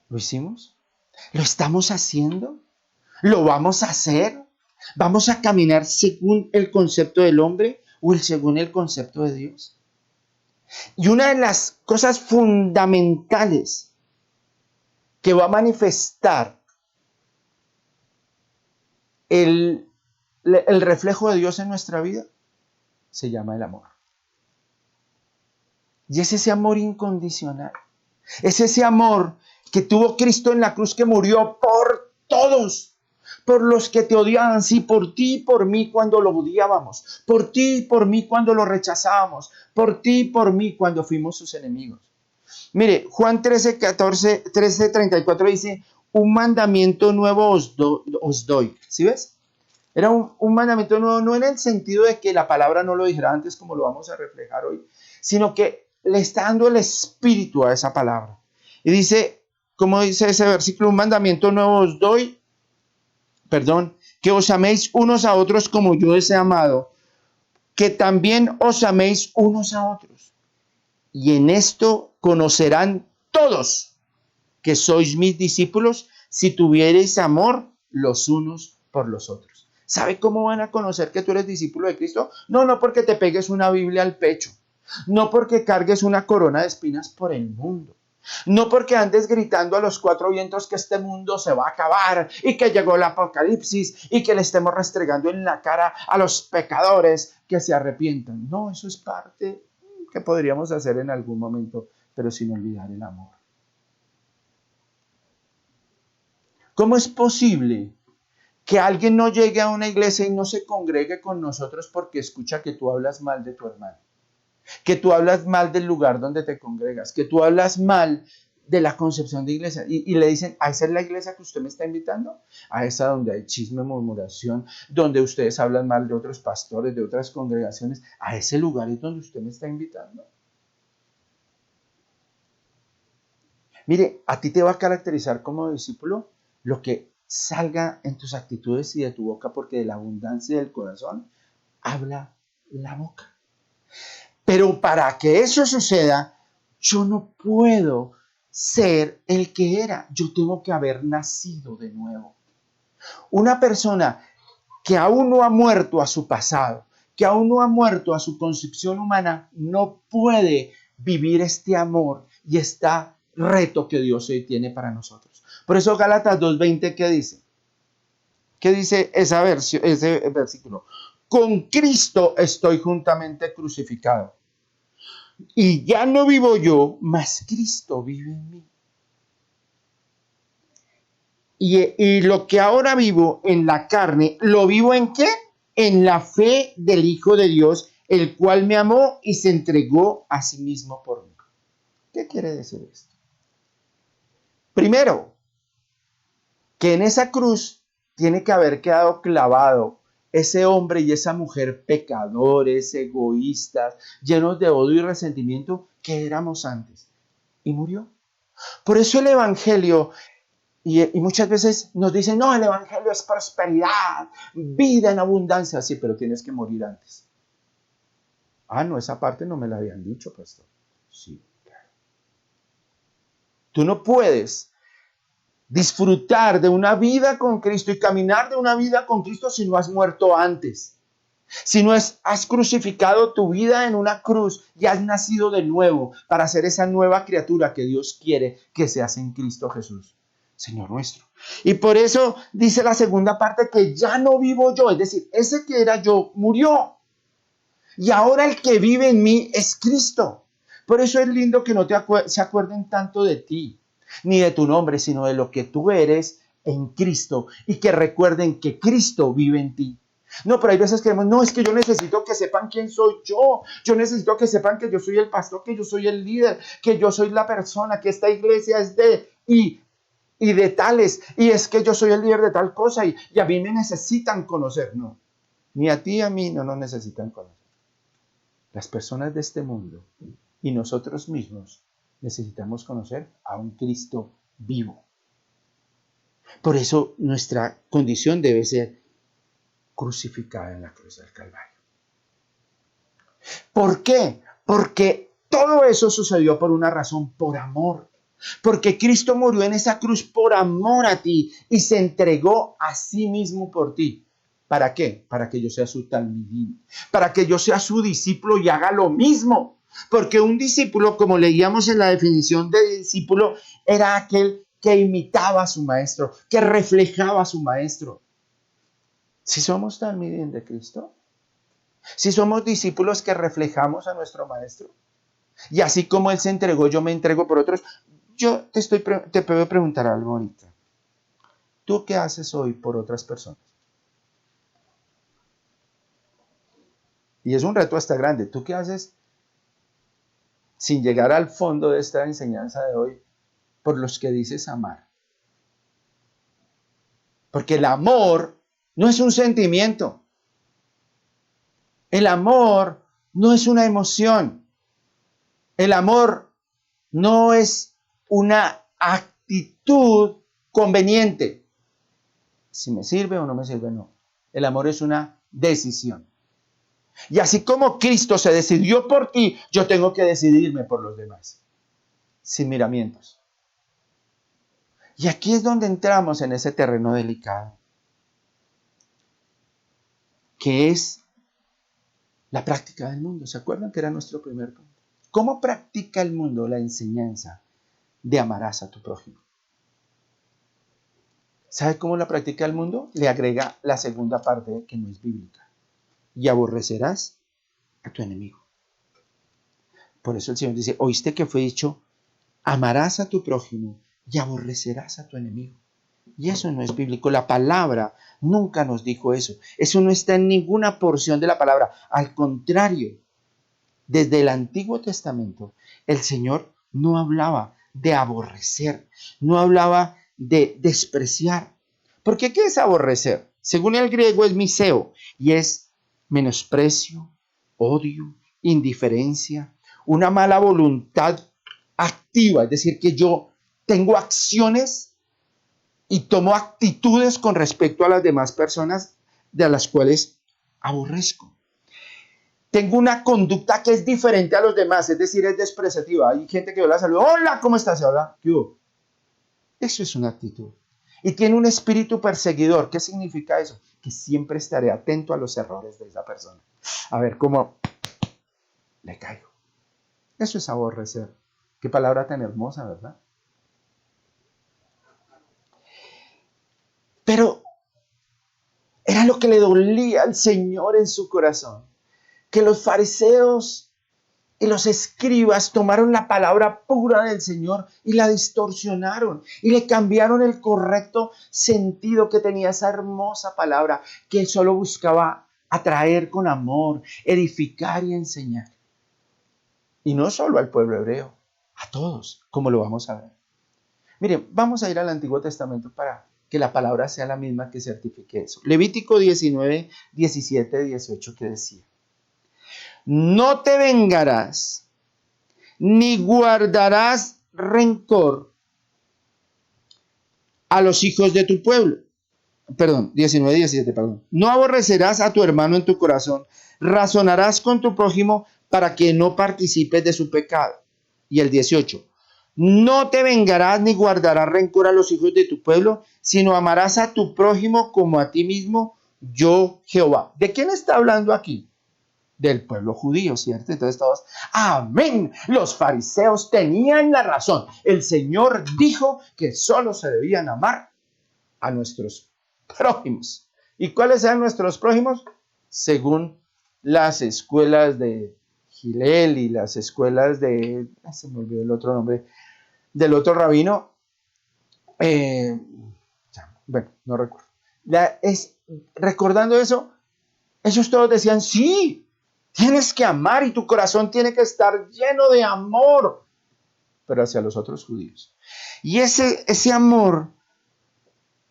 ¿Lo hicimos? ¿Lo estamos haciendo? ¿Lo vamos a hacer? ¿Vamos a caminar según el concepto del hombre o según el concepto de Dios? Y una de las cosas fundamentales que va a manifestar el reflejo de Dios en nuestra vida se llama el amor. Y es ese amor incondicional. Es ese amor que tuvo Cristo en la cruz, que murió por todos, por los que te odiaban, sí, por ti y por mí cuando lo odiábamos, por ti y por mí cuando lo rechazábamos, por ti y por mí cuando fuimos sus enemigos. Mire, Juan 13:34 dice, un mandamiento nuevo os doy. ¿Sí ves? Era un mandamiento nuevo, no en el sentido de que la palabra no lo dijera antes como lo vamos a reflejar hoy, sino que le está dando el espíritu a esa palabra. Y dice, como dice ese versículo, un mandamiento nuevo os doy, que os améis unos a otros como yo os he amado, que también os améis unos a otros. Y en esto conocerán todos que sois mis discípulos si tuviereis amor los unos por los otros. ¿Sabe cómo van a conocer que tú eres discípulo de Cristo? No porque te pegues una Biblia al pecho, no porque cargues una corona de espinas por el mundo, no porque andes gritando a los cuatro vientos que este mundo se va a acabar y que llegó el apocalipsis y que le estemos restregando en la cara a los pecadores que se arrepientan. No, eso es parte que podríamos hacer en algún momento, pero sin olvidar el amor. ¿Cómo es posible que alguien no llegue a una iglesia y no se congregue con nosotros porque escucha que tú hablas mal de tu hermano? Que tú hablas mal del lugar donde te congregas, que tú hablas mal de la concepción de iglesia y le dicen, ¿a esa es la iglesia que usted me está invitando? A esa donde hay chisme, murmuración, donde ustedes hablan mal de otros pastores, de otras congregaciones, ¿a ese lugar es donde usted me está invitando? Mire, a ti te va a caracterizar como discípulo lo que salga en tus actitudes y de tu boca, porque de la abundancia del corazón habla la boca. Pero para que eso suceda, yo no puedo ser el que era. Yo tengo que haber nacido de nuevo. Una persona que aún no ha muerto a su pasado, que aún no ha muerto a su concepción humana, no puede vivir este amor y este reto que Dios hoy tiene para nosotros. Por eso Gálatas 2:20, ¿qué dice? ¿Qué dice ese versículo? Con Cristo estoy juntamente crucificado. Y ya no vivo yo, mas Cristo vive en mí. Y lo que ahora vivo en la carne, ¿lo vivo en qué? En la fe del Hijo de Dios, el cual me amó y se entregó a sí mismo por mí. ¿Qué quiere decir esto? Primero, que en esa cruz tiene que haber quedado clavado ese hombre y esa mujer pecadores, egoístas, llenos de odio y resentimiento que éramos antes. Y murió. Por eso el Evangelio, y muchas veces nos dicen, no, el Evangelio es prosperidad, vida en abundancia. Sí, pero tienes que morir antes. Ah, no, esa parte no me la habían dicho, pastor. Sí, claro. Tú no puedes disfrutar de una vida con Cristo y caminar de una vida con Cristo si no has muerto antes. Si no has crucificado tu vida en una cruz y has nacido de nuevo para ser esa nueva criatura que Dios quiere que seas en Cristo Jesús, Señor nuestro. Y por eso dice la segunda parte que ya no vivo yo, es decir, ese que era yo murió. Y ahora el que vive en mí es Cristo. Por eso es lindo que no se acuerden tanto de ti, ni de tu nombre, sino de lo que tú eres en Cristo. Y que recuerden que Cristo vive en ti. No, pero hay veces que decimos, no, es que yo necesito que sepan quién soy yo. Yo necesito que sepan que yo soy el pastor, que yo soy el líder, que yo soy la persona, que esta iglesia es de y de tales. Y es que yo soy el líder de tal cosa y a mí me necesitan conocer. No, ni a ti y a mí no nos necesitan conocer. Las personas de este mundo y nosotros mismos necesitamos conocer a un Cristo vivo. Por eso nuestra condición debe ser crucificada en la cruz del Calvario. ¿Por qué? Porque todo eso sucedió por una razón, por amor. Porque Cristo murió en esa cruz por amor a ti y se entregó a sí mismo por ti. ¿Para qué? Para que yo sea su talmidín, para que yo sea su discípulo y haga lo mismo. Porque un discípulo, como leíamos en la definición de discípulo, era aquel que imitaba a su maestro, que reflejaba a su maestro. Si somos talmidín de Cristo, si somos discípulos que reflejamos a nuestro maestro, y así como Él se entregó, yo me entrego por otros, yo te puedo preguntar algo ahorita. ¿Tú qué haces hoy por otras personas? Y es un reto hasta grande. ¿Tú qué haces sin llegar al fondo de esta enseñanza de hoy por los que dices amar? Porque el amor no es un sentimiento. El amor no es una emoción. El amor no es una actitud conveniente. Si me sirve o no me sirve, no. El amor es una decisión. Y así como Cristo se decidió por ti, yo tengo que decidirme por los demás, sin miramientos. Y aquí es donde entramos en ese terreno delicado, que es la práctica del mundo. ¿Se acuerdan que era nuestro primer punto? ¿Cómo practica el mundo la enseñanza de amarás a tu prójimo? ¿Sabe cómo la practica el mundo? Le agrega la segunda parte que no es bíblica. Y aborrecerás a tu enemigo. Por eso el Señor dice, oíste que fue dicho, amarás a tu prójimo y aborrecerás a tu enemigo. Y eso no es bíblico. La palabra nunca nos dijo eso. Eso no está en ninguna porción de la palabra. Al contrario, desde el Antiguo Testamento, el Señor no hablaba de aborrecer, no hablaba de despreciar. Porque ¿qué es aborrecer? Según el griego es miseo y es menosprecio, odio, indiferencia, una mala voluntad activa, es decir, que yo tengo acciones y tomo actitudes con respecto a las demás personas de las cuales aborrezco. Tengo una conducta que es diferente a los demás, es decir, es despreciativa. Hay gente que yo la saludo, hola, ¿cómo estás? Y habla, ¿qué hubo? Eso es una actitud. Y tiene un espíritu perseguidor. ¿Qué significa eso? Que siempre estaré atento a los errores de esa persona. A ver cómo le caigo. Eso es aborrecer. Qué palabra tan hermosa, ¿verdad? Pero era lo que le dolía al Señor en su corazón. Que los fariseos y los escribas tomaron la palabra pura del Señor y la distorsionaron y le cambiaron el correcto sentido que tenía esa hermosa palabra que él solo buscaba atraer con amor, edificar y enseñar. Y no solo al pueblo hebreo, a todos, como lo vamos a ver. Miren, vamos a ir al Antiguo Testamento para que la palabra sea la misma que certifique eso. Levítico 19, 17, 18, que decía: no te vengarás, ni guardarás rencor a los hijos de tu pueblo. 19, 17, perdón. No aborrecerás a tu hermano en tu corazón, razonarás con tu prójimo para que no participes de su pecado. Y el 18, no te vengarás ni guardarás rencor a los hijos de tu pueblo, sino amarás a tu prójimo como a ti mismo, yo Jehová. ¿De quién está hablando aquí? Del pueblo judío, ¿cierto? Entonces todos, amén, los fariseos tenían la razón. El Señor dijo que solo se debían amar a nuestros prójimos. ¿Y cuáles eran nuestros prójimos? Según las escuelas de Gilel y las escuelas de, se me olvidó el otro nombre, del otro rabino, bueno, no recuerdo. Recordando eso, ellos todos decían, sí, tienes que amar y tu corazón tiene que estar lleno de amor, pero hacia los otros judíos. Y ese amor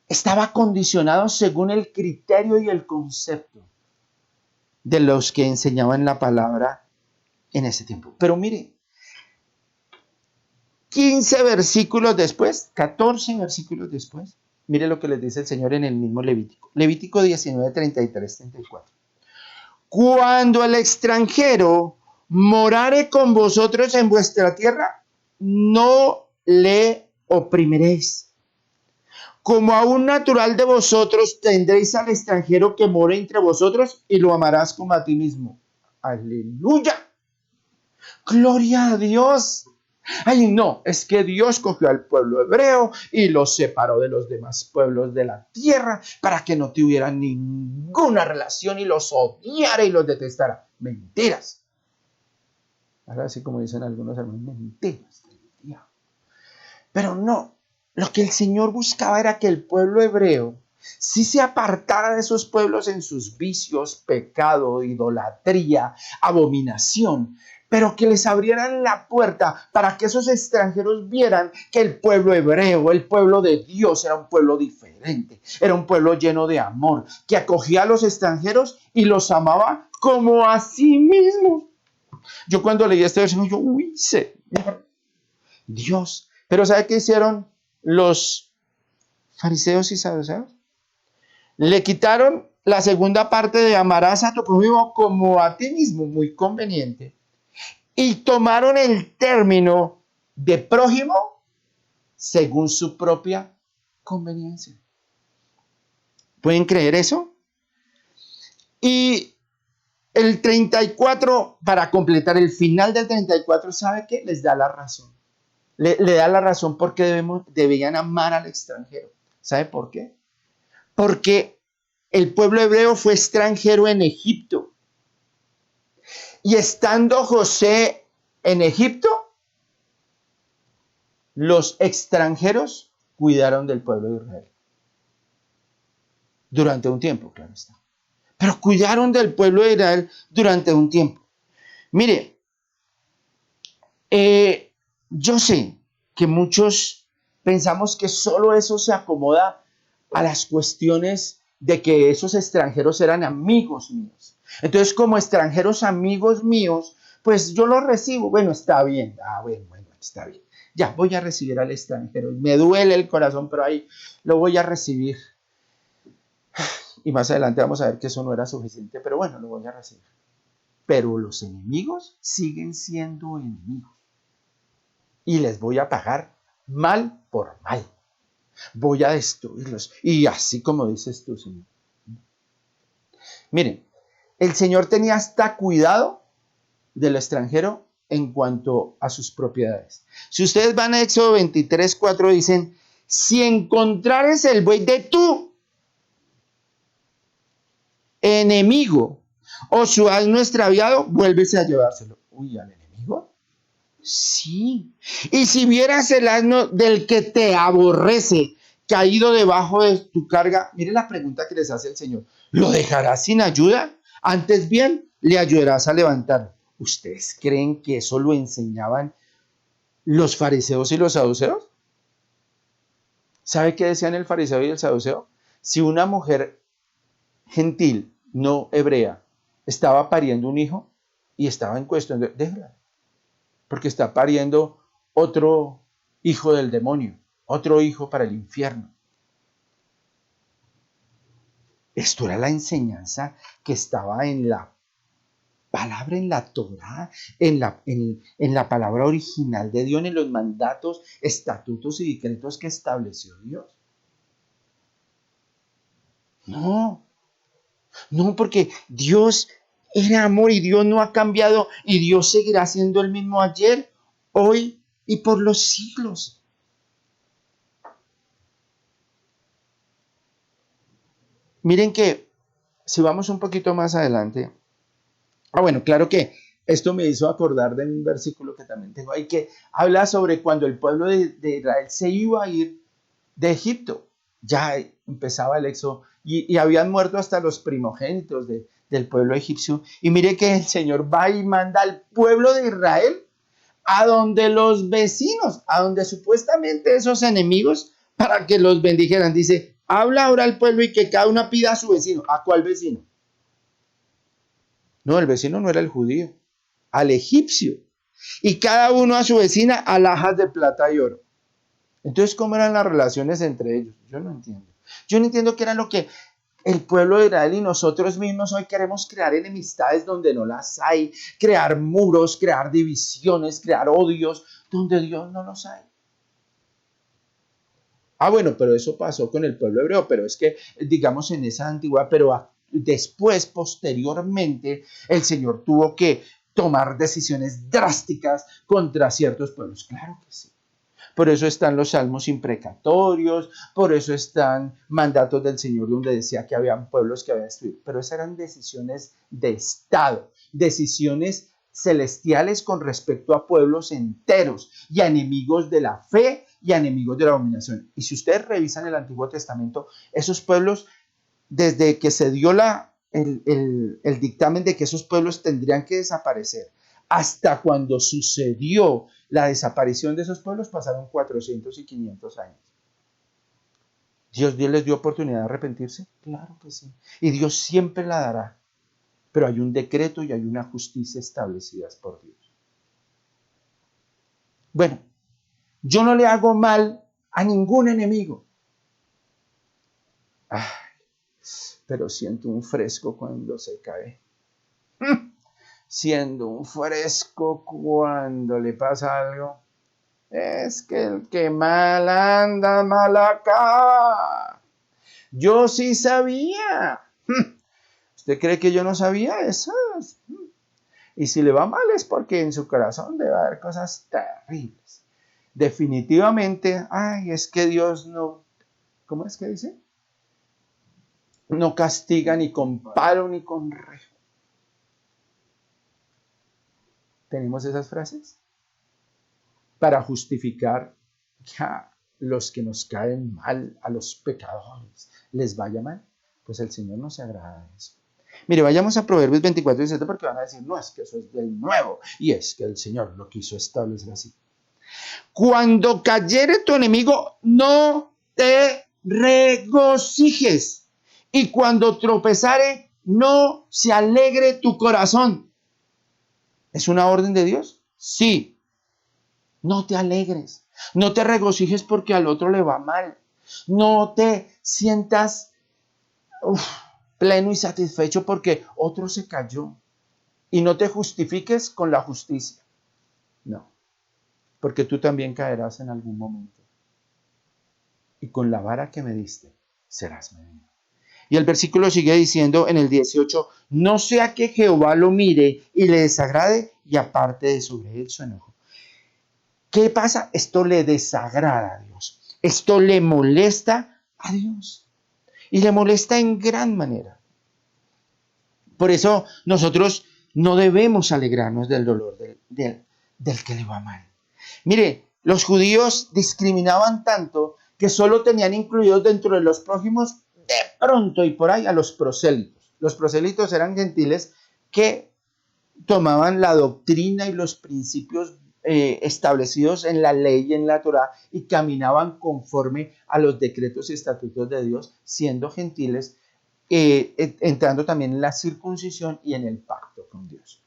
estaba condicionado según el criterio y el concepto de los que enseñaban la palabra en ese tiempo. Pero mire, 15 versículos después, 14 versículos después, mire lo que les dice el Señor en el mismo Levítico. Levítico 19, 33, 34. Cuando el extranjero morare con vosotros en vuestra tierra, no le oprimiréis. Como a un natural de vosotros tendréis al extranjero que more entre vosotros y lo amarás como a ti mismo. ¡Aleluya! ¡Gloria a Dios! Ay, no, es que Dios cogió al pueblo hebreo y los separó de los demás pueblos de la tierra para que no tuvieran ninguna relación y los odiara y los detestara. Mentiras. Ahora sí, como dicen algunos hermanos, mentiras. Pero no. Lo que el Señor buscaba era que el pueblo hebreo sí se apartara de esos pueblos en sus vicios, pecado, idolatría, abominación, pero que les abrieran la puerta para que esos extranjeros vieran que el pueblo hebreo, el pueblo de Dios, era un pueblo diferente, era un pueblo lleno de amor, que acogía a los extranjeros y los amaba como a sí mismos. Yo cuando leí este versículo, yo, uy, Señor, Dios. Pero ¿sabe qué hicieron los fariseos y saduceos? Le quitaron la segunda parte de amarás a tu prójimo como a ti mismo, muy conveniente. Y tomaron el término de prójimo según su propia conveniencia. ¿Pueden creer eso? Y el 34, para completar el final del 34, ¿sabe qué? Les da la razón. Le da la razón porque debían amar al extranjero. ¿Sabe por qué? Porque el pueblo hebreo fue extranjero en Egipto. Y estando José en Egipto, los extranjeros cuidaron del pueblo de Israel. Durante un tiempo, claro está. Pero cuidaron del pueblo de Israel durante un tiempo. Mire, yo sé que muchos pensamos que solo eso se acomoda a las cuestiones de que esos extranjeros eran amigos míos. Entonces, como extranjeros amigos míos, pues yo los recibo. Bueno, está bien. Bueno, está bien. Ya, voy a recibir al extranjero. Me duele el corazón, pero ahí lo voy a recibir. Y más adelante vamos a ver que eso no era suficiente, pero bueno, lo voy a recibir. Pero los enemigos siguen siendo enemigos. Y les voy a pagar mal por mal. Voy a destruirlos. Y así como dices tú, Señor. Miren, el Señor tenía hasta cuidado del extranjero en cuanto a sus propiedades. Si ustedes van a Éxodo 23:4, dicen, si encontrares el buey de tu enemigo o su asno extraviado, vuélvese a llevárselo. Uy, ¿al enemigo? Sí. Y si vieras el asno del que te aborrece caído debajo de tu carga, mire la pregunta que les hace el Señor. ¿Lo dejarás sin ayuda? Antes bien, le ayudarás a levantarlo. ¿Ustedes creen que eso lo enseñaban los fariseos y los saduceos? ¿Sabe qué decían el fariseo y el saduceo? Si una mujer gentil, no hebrea, estaba pariendo un hijo y estaba en cuestión de, déjala, porque está pariendo otro hijo del demonio, otro hijo para el infierno. Esto era la enseñanza que estaba en la palabra, en la Torá, en la palabra original de Dios, en los mandatos, estatutos y decretos que estableció Dios. No, porque Dios era amor y Dios no ha cambiado y Dios seguirá siendo el mismo ayer, hoy y por los siglos. Miren que si vamos un poquito más adelante, bueno, claro que esto me hizo acordar de un versículo que también tengo ahí que habla sobre cuando el pueblo de Israel se iba a ir de Egipto. Ya empezaba el éxodo y habían muerto hasta los primogénitos del pueblo egipcio. Y mire que el Señor va y manda al pueblo de Israel a donde los vecinos, a donde supuestamente esos enemigos, para que los bendijeran. Dice, habla ahora al pueblo y que cada uno pida a su vecino. ¿A cuál vecino? No, el vecino no era el judío, al egipcio. Y cada uno a su vecina alhajas de plata y oro. Entonces, ¿cómo eran las relaciones entre ellos? Yo no entiendo. Yo no entiendo qué era lo que el pueblo de Israel y nosotros mismos hoy queremos crear enemistades donde no las hay, crear muros, crear divisiones, crear odios donde Dios no los hay. Bueno, pero eso pasó con el pueblo hebreo, pero es que, digamos, en esa antigüedad, pero después, posteriormente, el Señor tuvo que tomar decisiones drásticas contra ciertos pueblos. Claro que sí. Por eso están los salmos imprecatorios, por eso están mandatos del Señor donde decía que habían pueblos que había destruido. Pero esas eran decisiones de Estado, decisiones celestiales con respecto a pueblos enteros y a enemigos de la fe y a enemigos de la abominación. Y si ustedes revisan el Antiguo Testamento, esos pueblos, desde que se dio el dictamen de que esos pueblos tendrían que desaparecer, hasta cuando sucedió la desaparición de esos pueblos, pasaron 400 y 500 años. ¿Dios les dio oportunidad de arrepentirse? Claro que sí. Y Dios siempre la dará. Pero hay un decreto y hay una justicia establecidas por Dios. Bueno, yo no le hago mal a ningún enemigo. Ay, pero siento un fresco cuando se cae. Siento un fresco cuando le pasa algo. Es que el que mal anda, mal acaba. Yo sí sabía. ¿Usted cree que yo no sabía eso? Y si le va mal es porque en su corazón debe haber cosas terribles. Definitivamente, es que Dios no, ¿cómo es que dice? No castiga ni con palo ni con rejo. ¿Tenemos esas frases? Para justificar que a los que nos caen mal, a los pecadores, les vaya mal. Pues el Señor no se agrada de eso. Mire, vayamos a Proverbios 24:17 porque van a decir, no, es que eso es del nuevo. Y es que el Señor lo quiso establecer así. Cuando cayere tu enemigo, no te regocijes. Y cuando tropezare, no se alegre tu corazón. ¿Es una orden de Dios? Sí. No te alegres. No te regocijes porque al otro le va mal. No te sientas pleno y satisfecho porque otro se cayó. Y no te justifiques con la justicia. No. Porque tú también caerás en algún momento. Y con la vara que me diste, serás medido. Y el versículo sigue diciendo en el 18, no sea que Jehová lo mire y le desagrade y aparte de sobre él su enojo. ¿Qué pasa? Esto le desagrada a Dios. Esto le molesta a Dios. Y le molesta en gran manera. Por eso nosotros no debemos alegrarnos del dolor del que le va mal. Mire, los judíos discriminaban tanto que solo tenían incluidos dentro de los prójimos de pronto y por ahí a los prosélitos. Los prosélitos eran gentiles que tomaban la doctrina y los principios establecidos en la ley y en la Torá y caminaban conforme a los decretos y estatutos de Dios, siendo gentiles, entrando también en la circuncisión y en el pacto con Dios.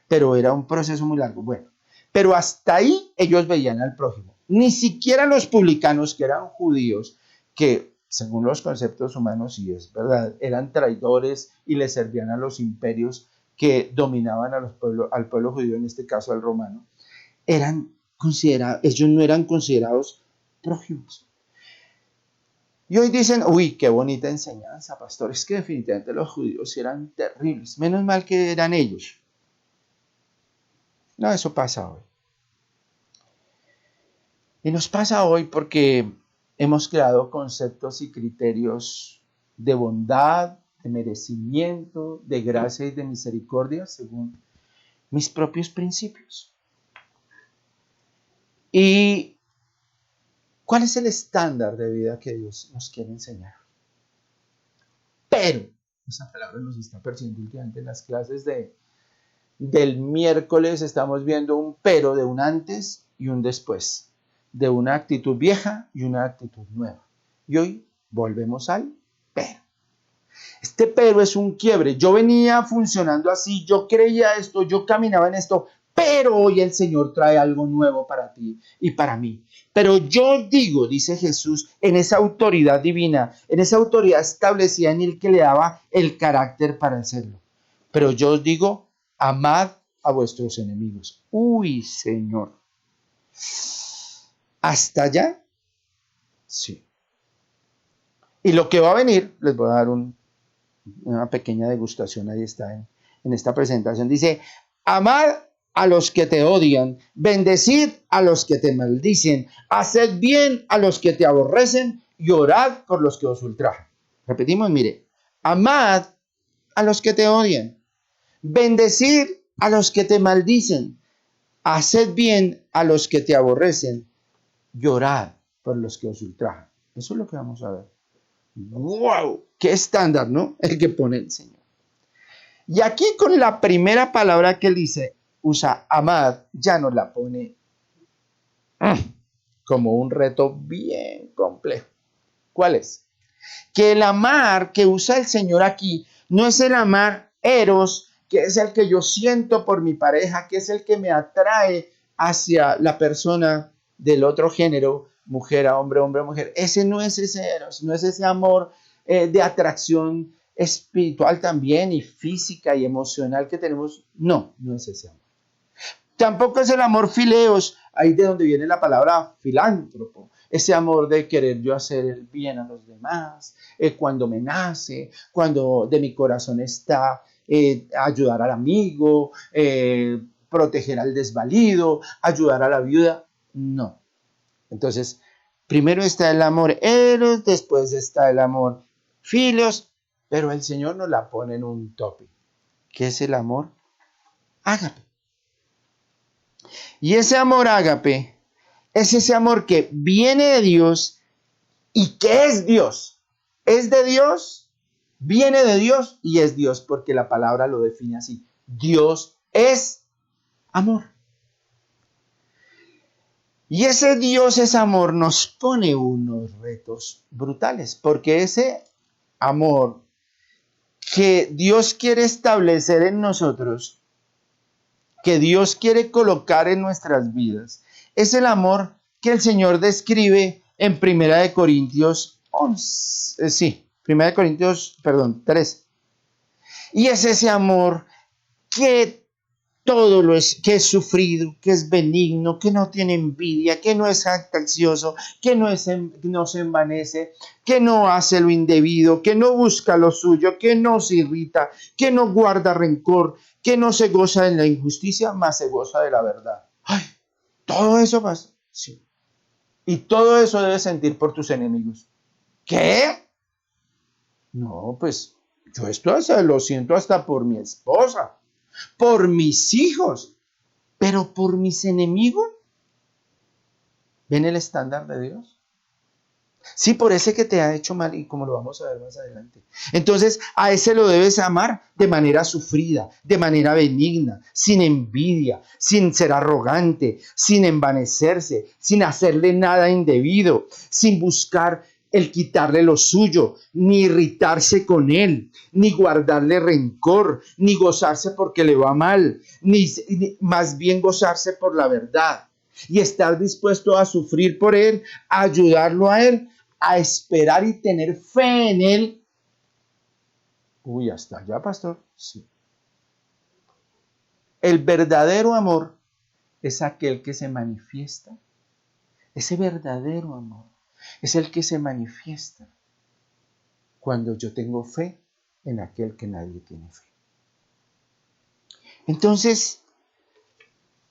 Pero era un proceso muy largo. Bueno, pero hasta ahí ellos veían al prójimo. Ni siquiera los publicanos, que eran judíos, que según los conceptos humanos, y es verdad, eran traidores y le servían a los imperios que dominaban al pueblo judío, en este caso al romano, ellos no eran considerados prójimos. Y hoy dicen, uy, qué bonita enseñanza, pastor, es que definitivamente los judíos eran terribles, menos mal que eran ellos. No, eso pasa hoy. Y nos pasa hoy porque hemos creado conceptos y criterios de bondad, de merecimiento, de gracia y de misericordia según mis propios principios. ¿Y cuál es el estándar de vida que Dios nos quiere enseñar? Pero, esa palabra nos está persiguiendo últimamente en las clases del miércoles. Estamos viendo un pero de un antes y un después, de una actitud vieja y una actitud nueva. Y hoy volvemos al pero. Este pero es un quiebre. Yo venía funcionando así, yo creía esto, yo caminaba en esto, pero hoy el Señor trae algo nuevo para ti y para mí. Pero yo digo, dice Jesús, en esa autoridad divina, en esa autoridad establecida en el que le daba el carácter para hacerlo. Pero yo os digo, amad a vuestros enemigos. Uy, Señor. ¿Hasta allá? Sí. Y lo que va a venir, les voy a dar una pequeña degustación, ahí está en esta presentación. Dice, amad a los que te odian, bendecid a los que te maldicen, haced bien a los que te aborrecen y orad por los que os ultrajan. Repetimos, mire, amad a los que te odian, bendecid a los que te maldicen, haced bien a los que te aborrecen y orad por los que os ultrajan. Eso es lo que vamos a ver. ¡Wow! ¡Qué estándar!, ¿no? El que pone el Señor. Y aquí con la primera palabra que él dice, usa amad, ya nos la pone como un reto bien complejo. ¿Cuál es? Que el amar que usa el Señor aquí no es el amar eros, que es el que yo siento por mi pareja, que es el que me atrae hacia la persona del otro género, mujer a hombre, hombre a mujer. Ese no es ese eros, no es ese amor de atracción espiritual también y física y emocional que tenemos. No, no es ese amor. Tampoco es el amor fileos, ahí de donde viene la palabra filántropo, ese amor de querer yo hacer el bien a los demás, cuando me nace, cuando de mi corazón está ayudar al amigo, proteger al desvalido, ayudar a la viuda. No. Entonces, primero está el amor eros, después está el amor filos, pero el Señor nos la pone en un tope, que es el amor ágape. Y ese amor ágape es ese amor que viene de Dios y que es Dios. Es de Dios, viene de Dios y es Dios, porque la palabra lo define así. Dios es amor. Y ese Dios es amor nos pone unos retos brutales, porque ese amor que Dios quiere establecer en nosotros, que Dios quiere colocar en nuestras vidas, es el amor que el Señor describe en 1 Corintios 3. Y es ese amor que todo que es sufrido, que es benigno, que no tiene envidia, que no es jactancioso, que no se envanece, que no hace lo indebido, que no busca lo suyo, que no se irrita, que no guarda rencor, que no se goza de la injusticia, más se goza de la verdad. Ay, todo eso pasa. Sí. Y todo eso debes sentir por tus enemigos. ¿Qué? No, pues yo esto lo siento hasta por mi esposa, por mis hijos, pero por mis enemigos. ¿Ven el estándar de Dios? Sí, por ese que te ha hecho mal, y como lo vamos a ver más adelante. Entonces, a ese lo debes amar de manera sufrida, de manera benigna, sin envidia, sin ser arrogante, sin envanecerse, sin hacerle nada indebido, sin buscar el quitarle lo suyo, ni irritarse con él, ni guardarle rencor, ni gozarse porque le va mal, ni más bien gozarse por la verdad. Y estar dispuesto a sufrir por él, a ayudarlo a él, a esperar y tener fe en él. Uy, hasta allá, pastor. Sí. El verdadero amor es aquel que se manifiesta. Ese verdadero amor es el que se manifiesta cuando yo tengo fe en aquel que nadie tiene fe. Entonces,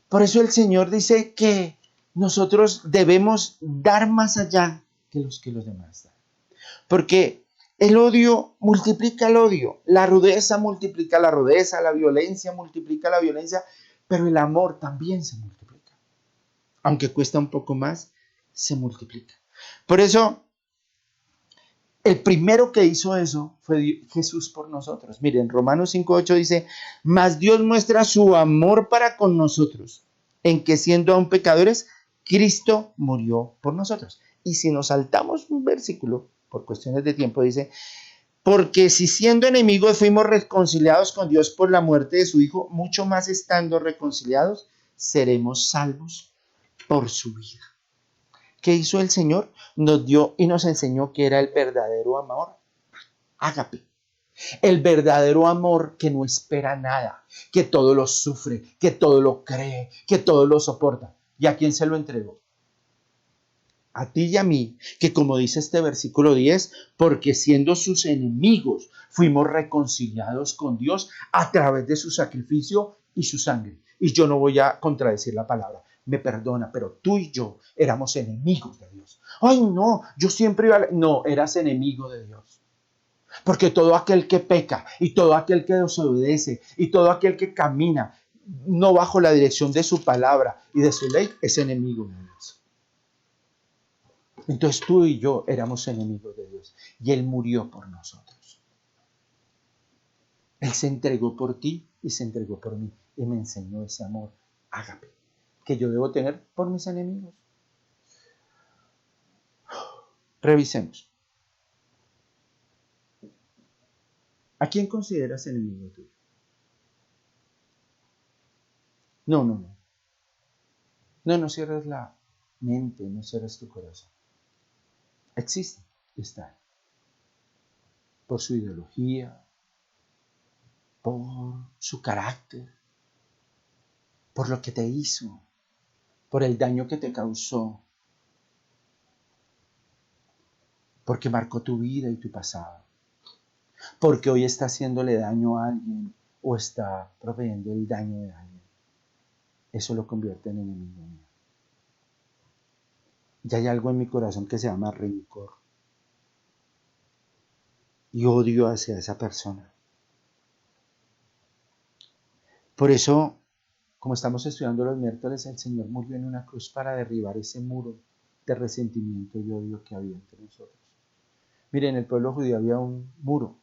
por eso el Señor dice que nosotros debemos dar más allá que los demás dan. Porque el odio multiplica el odio, la rudeza multiplica la rudeza, la violencia multiplica la violencia, pero el amor también se multiplica. Aunque cuesta un poco más, se multiplica. Por eso, el primero que hizo eso fue Jesús por nosotros. Miren, Romanos 5:8 dice, mas Dios muestra su amor para con nosotros, en que siendo aún pecadores, Cristo murió por nosotros. Y si nos saltamos un versículo, por cuestiones de tiempo, dice, porque si siendo enemigos fuimos reconciliados con Dios por la muerte de su Hijo, mucho más estando reconciliados, seremos salvos por su vida. ¿Qué hizo el Señor? Nos dio y nos enseñó que era el verdadero amor. Ágape. El verdadero amor que no espera nada, que todo lo sufre, que todo lo cree, que todo lo soporta. ¿Y a quién se lo entregó? A ti y a mí, que como dice este versículo 10, porque siendo sus enemigos, fuimos reconciliados con Dios a través de su sacrificio y su sangre. Y yo no voy a contradecir la palabra, me perdona, pero tú y yo éramos enemigos de Dios. Ay, no, yo siempre iba No, eras enemigo de Dios. Porque todo aquel que peca y todo aquel que desobedece y todo aquel que camina no bajo la dirección de su palabra y de su ley es enemigo de Dios. Entonces tú y yo éramos enemigos de Dios y Él murió por nosotros. Él se entregó por ti y se entregó por mí y me enseñó ese amor ágape que yo debo tener por mis enemigos. Revisemos. ¿A quién consideras enemigo tuyo? No. No cierres la mente, no cierres tu corazón. Existe y está ahí. Por su ideología, por su carácter, por lo que te hizo, por el daño que te causó, porque marcó tu vida y tu pasado, porque hoy está haciéndole daño a alguien o está proveyendo el daño de alguien. Eso lo convierte en enemigo mío. Ya hay algo en mi corazón que se llama rencor y odio hacia esa persona. Por eso, como estamos estudiando los miércoles, el Señor murió en una cruz para derribar ese muro de resentimiento y odio que había entre nosotros. Miren, en el pueblo judío había un muro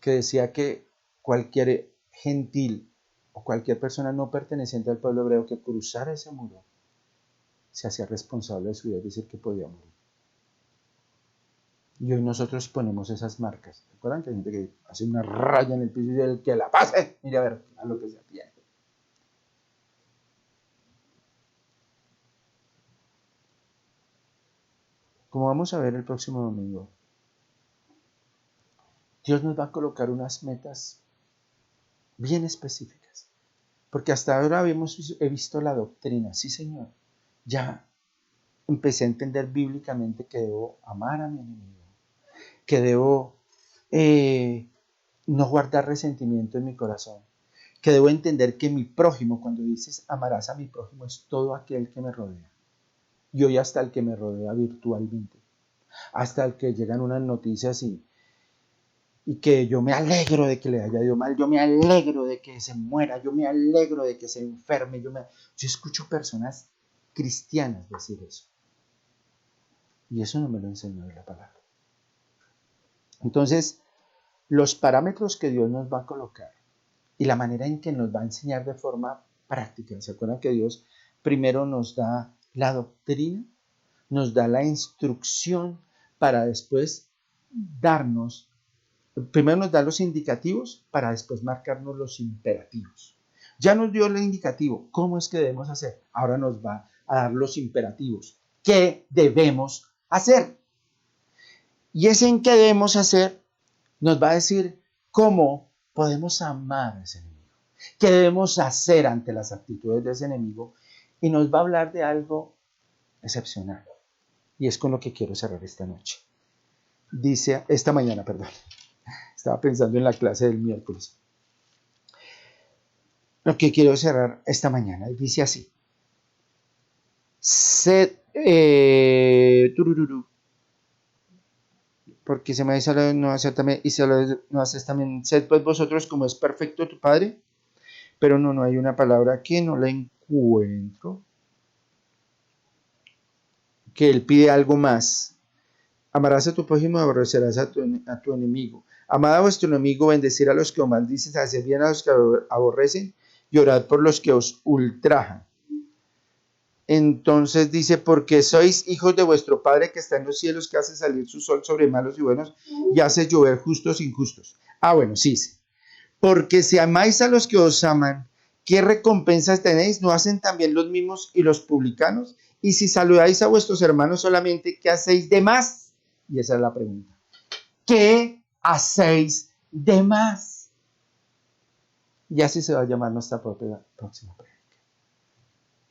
que decía que cualquier gentil o cualquier persona no perteneciente al pueblo hebreo que cruzara ese muro se hacía responsable de su vida, es decir, que podía morir. Y hoy nosotros ponemos esas marcas. ¿Recuerdan que hay gente que hace una raya en el piso y el que la pase, mire a ver a lo que se atiende? Como vamos a ver el próximo domingo, Dios nos va a colocar unas metas bien específicas. Porque hasta ahora he visto la doctrina, sí Señor. Ya empecé a entender bíblicamente que debo amar a mi enemigo, que debo no guardar resentimiento en mi corazón, que debo entender que mi prójimo, cuando dices amarás a mi prójimo, es todo aquel que me rodea. Y hoy hasta el que me rodea virtualmente, hasta el que llegan unas noticias y que yo me alegro de que le haya ido mal, yo me alegro de que se muera, yo me alegro de que se enferme, yo escucho personas cristianas decir eso. Y eso no me lo enseñó de la palabra. Entonces, los parámetros que Dios nos va a colocar y la manera en que nos va a enseñar de forma práctica. ¿Se acuerdan que Dios primero nos da la doctrina, nos da la instrucción para después primero nos da los indicativos para después marcarnos los imperativos? Ya nos dio el indicativo, ¿cómo es que debemos hacer? Ahora nos va a dar los imperativos, ¿qué debemos hacer? Y ese en qué debemos hacer nos va a decir cómo podemos amar a ese enemigo, qué debemos hacer ante las actitudes de ese enemigo, y nos va a hablar de algo excepcional. Y es con lo que quiero cerrar esta mañana. Estaba pensando en la clase del miércoles. Lo que quiero cerrar esta mañana dice así: porque se me dice no hacer también, y se lo no haces también, sed pues vosotros como es perfecto tu Padre. Pero no hay una palabra que no la encuentro, que Él pide algo más. Amarás a tu prójimo y aborrecerás a tu enemigo. Amad a vuestro enemigo, bendecir a los que os maldicen, hacer bien a los que aborrecen y orad por los que os ultrajan. Entonces dice, porque sois hijos de vuestro Padre que está en los cielos, que hace salir su sol sobre malos y buenos y hace llover justos e injustos. Bueno, sí. Porque si amáis a los que os aman, ¿qué recompensas tenéis? ¿No hacen también los mismos y los publicanos? Y si saludáis a vuestros hermanos solamente, ¿qué hacéis de más? Y esa es la pregunta. ¿Qué hacéis de más? Y así se va a llamar nuestra próxima pregunta.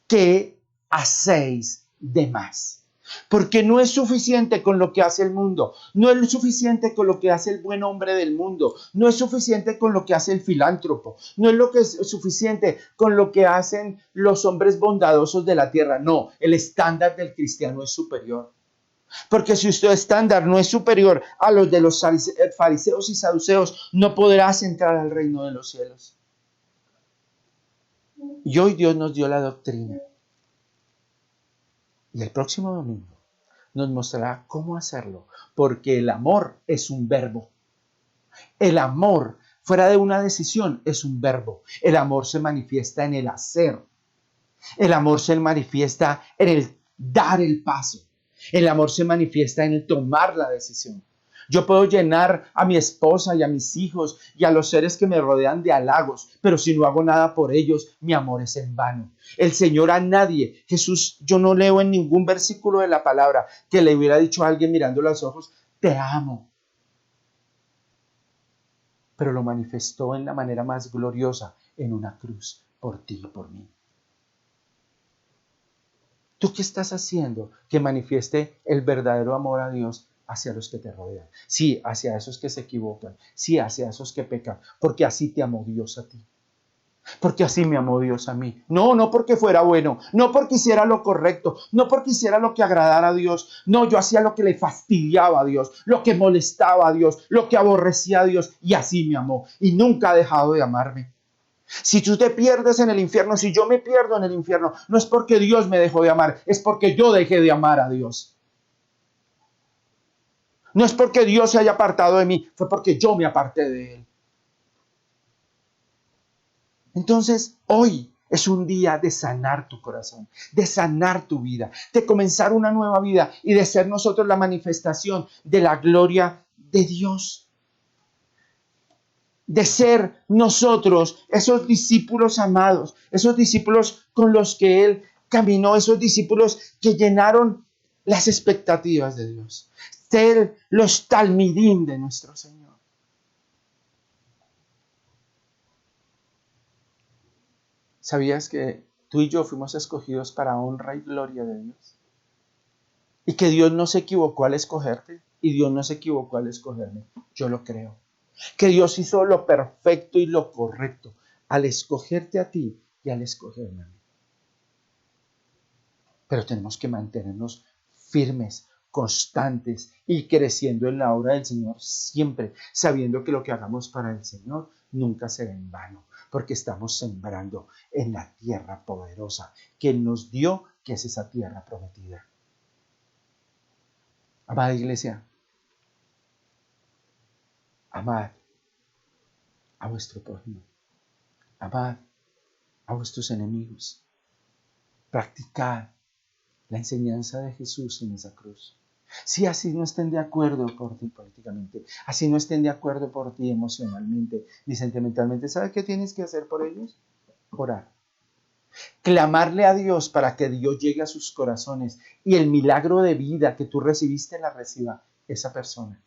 ¿Qué hacéis de más? Porque no es suficiente con lo que hace el mundo, no es suficiente con lo que hace el buen hombre del mundo, no es suficiente con lo que hace el filántropo, no es suficiente con lo que hacen los hombres bondadosos de la tierra. No, el estándar del cristiano es superior. Porque si tu estándar no es superior a los de los fariseos y saduceos, no podrás entrar al reino de los cielos. Y hoy Dios nos dio la doctrina. Y el próximo domingo nos mostrará cómo hacerlo, porque el amor es un verbo. El amor, fuera de una decisión, es un verbo. El amor se manifiesta en el hacer. El amor se manifiesta en el dar el paso. El amor se manifiesta en el tomar la decisión. Yo puedo llenar a mi esposa y a mis hijos y a los seres que me rodean de halagos, pero si no hago nada por ellos, mi amor es en vano. El Señor a nadie, Jesús, yo no leo en ningún versículo de la palabra que le hubiera dicho a alguien mirando a los ojos, te amo. Pero lo manifestó en la manera más gloriosa, en una cruz, por ti y por mí. ¿Tú qué estás haciendo que manifieste el verdadero amor a Dios hacia los que te rodean? Sí, hacia esos que se equivocan. Sí, hacia esos que pecan. Porque así te amó Dios a ti. Porque así me amó Dios a mí. No, no porque fuera bueno. No porque hiciera lo correcto. No porque hiciera lo que agradara a Dios. No, yo hacía lo que le fastidiaba a Dios. Lo que molestaba a Dios. Lo que aborrecía a Dios. Y así me amó. Y nunca ha dejado de amarme. Si tú te pierdes en el infierno, si yo me pierdo en el infierno, no es porque Dios me dejó de amar, es porque yo dejé de amar a Dios. No es porque Dios se haya apartado de mí, fue porque yo me aparté de Él. Entonces, hoy es un día de sanar tu corazón, de sanar tu vida, de comenzar una nueva vida y de ser nosotros la manifestación de la gloria de Dios. De ser nosotros esos discípulos amados, esos discípulos con los que Él caminó, esos discípulos que llenaron las expectativas de Dios. Ser los talmidín de nuestro Señor. ¿Sabías que tú y yo fuimos escogidos para honra y gloria de Dios? Y que Dios no se equivocó al escogerte y Dios no se equivocó al escogerme. Yo lo creo. Que Dios hizo lo perfecto y lo correcto al escogerte a ti y al escogerme a mí. Pero tenemos que mantenernos firmes, constantes y creciendo en la obra del Señor siempre, sabiendo que lo que hagamos para el Señor nunca será en vano, porque estamos sembrando en la tierra poderosa que Él nos dio, que es esa tierra prometida. Amada iglesia, amad a vuestro prójimo, amad a vuestros enemigos, practicad la enseñanza de Jesús en esa cruz. Si así no estén de acuerdo por ti políticamente, así no estén de acuerdo por ti emocionalmente ni sentimentalmente, ¿sabes qué tienes que hacer por ellos? Orar. Clamarle a Dios para que Dios llegue a sus corazones y el milagro de vida que tú recibiste la reciba esa persona.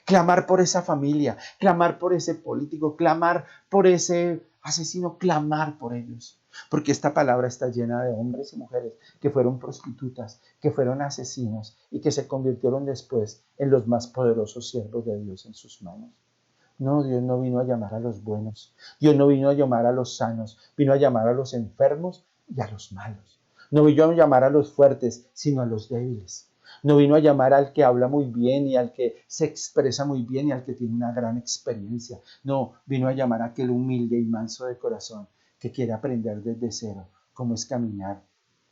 Clamar por esa familia, clamar por ese político, clamar por ese asesino, clamar por ellos. Porque esta palabra está llena de hombres y mujeres que fueron prostitutas, que fueron asesinos y que se convirtieron después en los más poderosos siervos de Dios en sus manos. No, Dios no vino a llamar a los buenos. Dios no vino a llamar a los sanos. Vino a llamar a los enfermos y a los malos. No vino a llamar a los fuertes, sino a los débiles. No vino a llamar al que habla muy bien y al que se expresa muy bien y al que tiene una gran experiencia. No, vino a llamar a aquel humilde y manso de corazón que quiere aprender desde cero cómo es caminar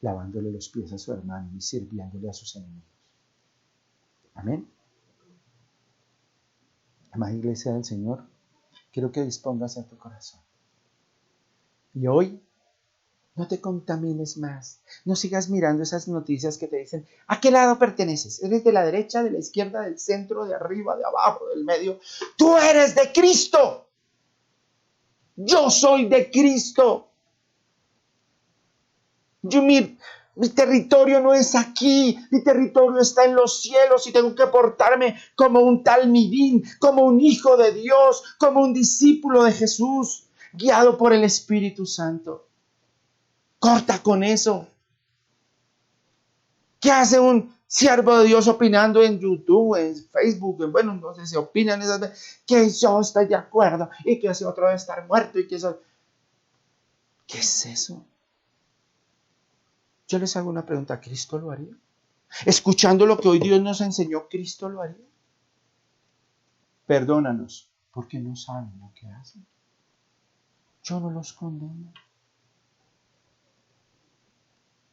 lavándole los pies a su hermano y sirviéndole a sus enemigos. Amén. Amada iglesia del Señor, quiero que dispongas a tu corazón. Y hoy no te contamines más. No sigas mirando esas noticias que te dicen, ¿a qué lado perteneces? ¿Eres de la derecha, de la izquierda, del centro, de arriba, de abajo, del medio? ¡Tú eres de Cristo! Yo soy de Cristo. Mi territorio no es aquí, mi territorio está en los cielos y tengo que portarme como un talmidín, como un hijo de Dios, como un discípulo de Jesús, guiado por el Espíritu Santo. Corta con eso. ¿Qué hace un siervo de Dios opinando en YouTube, en Facebook? Bueno, no sé si opinan esas veces, que yo estoy de acuerdo y que ese otro debe estar muerto y que eso... ¿Qué es eso? Yo les hago una pregunta, ¿Cristo lo haría? Escuchando lo que hoy Dios nos enseñó, ¿Cristo lo haría? Perdónanos, porque no saben lo que hacen. Yo no los condeno.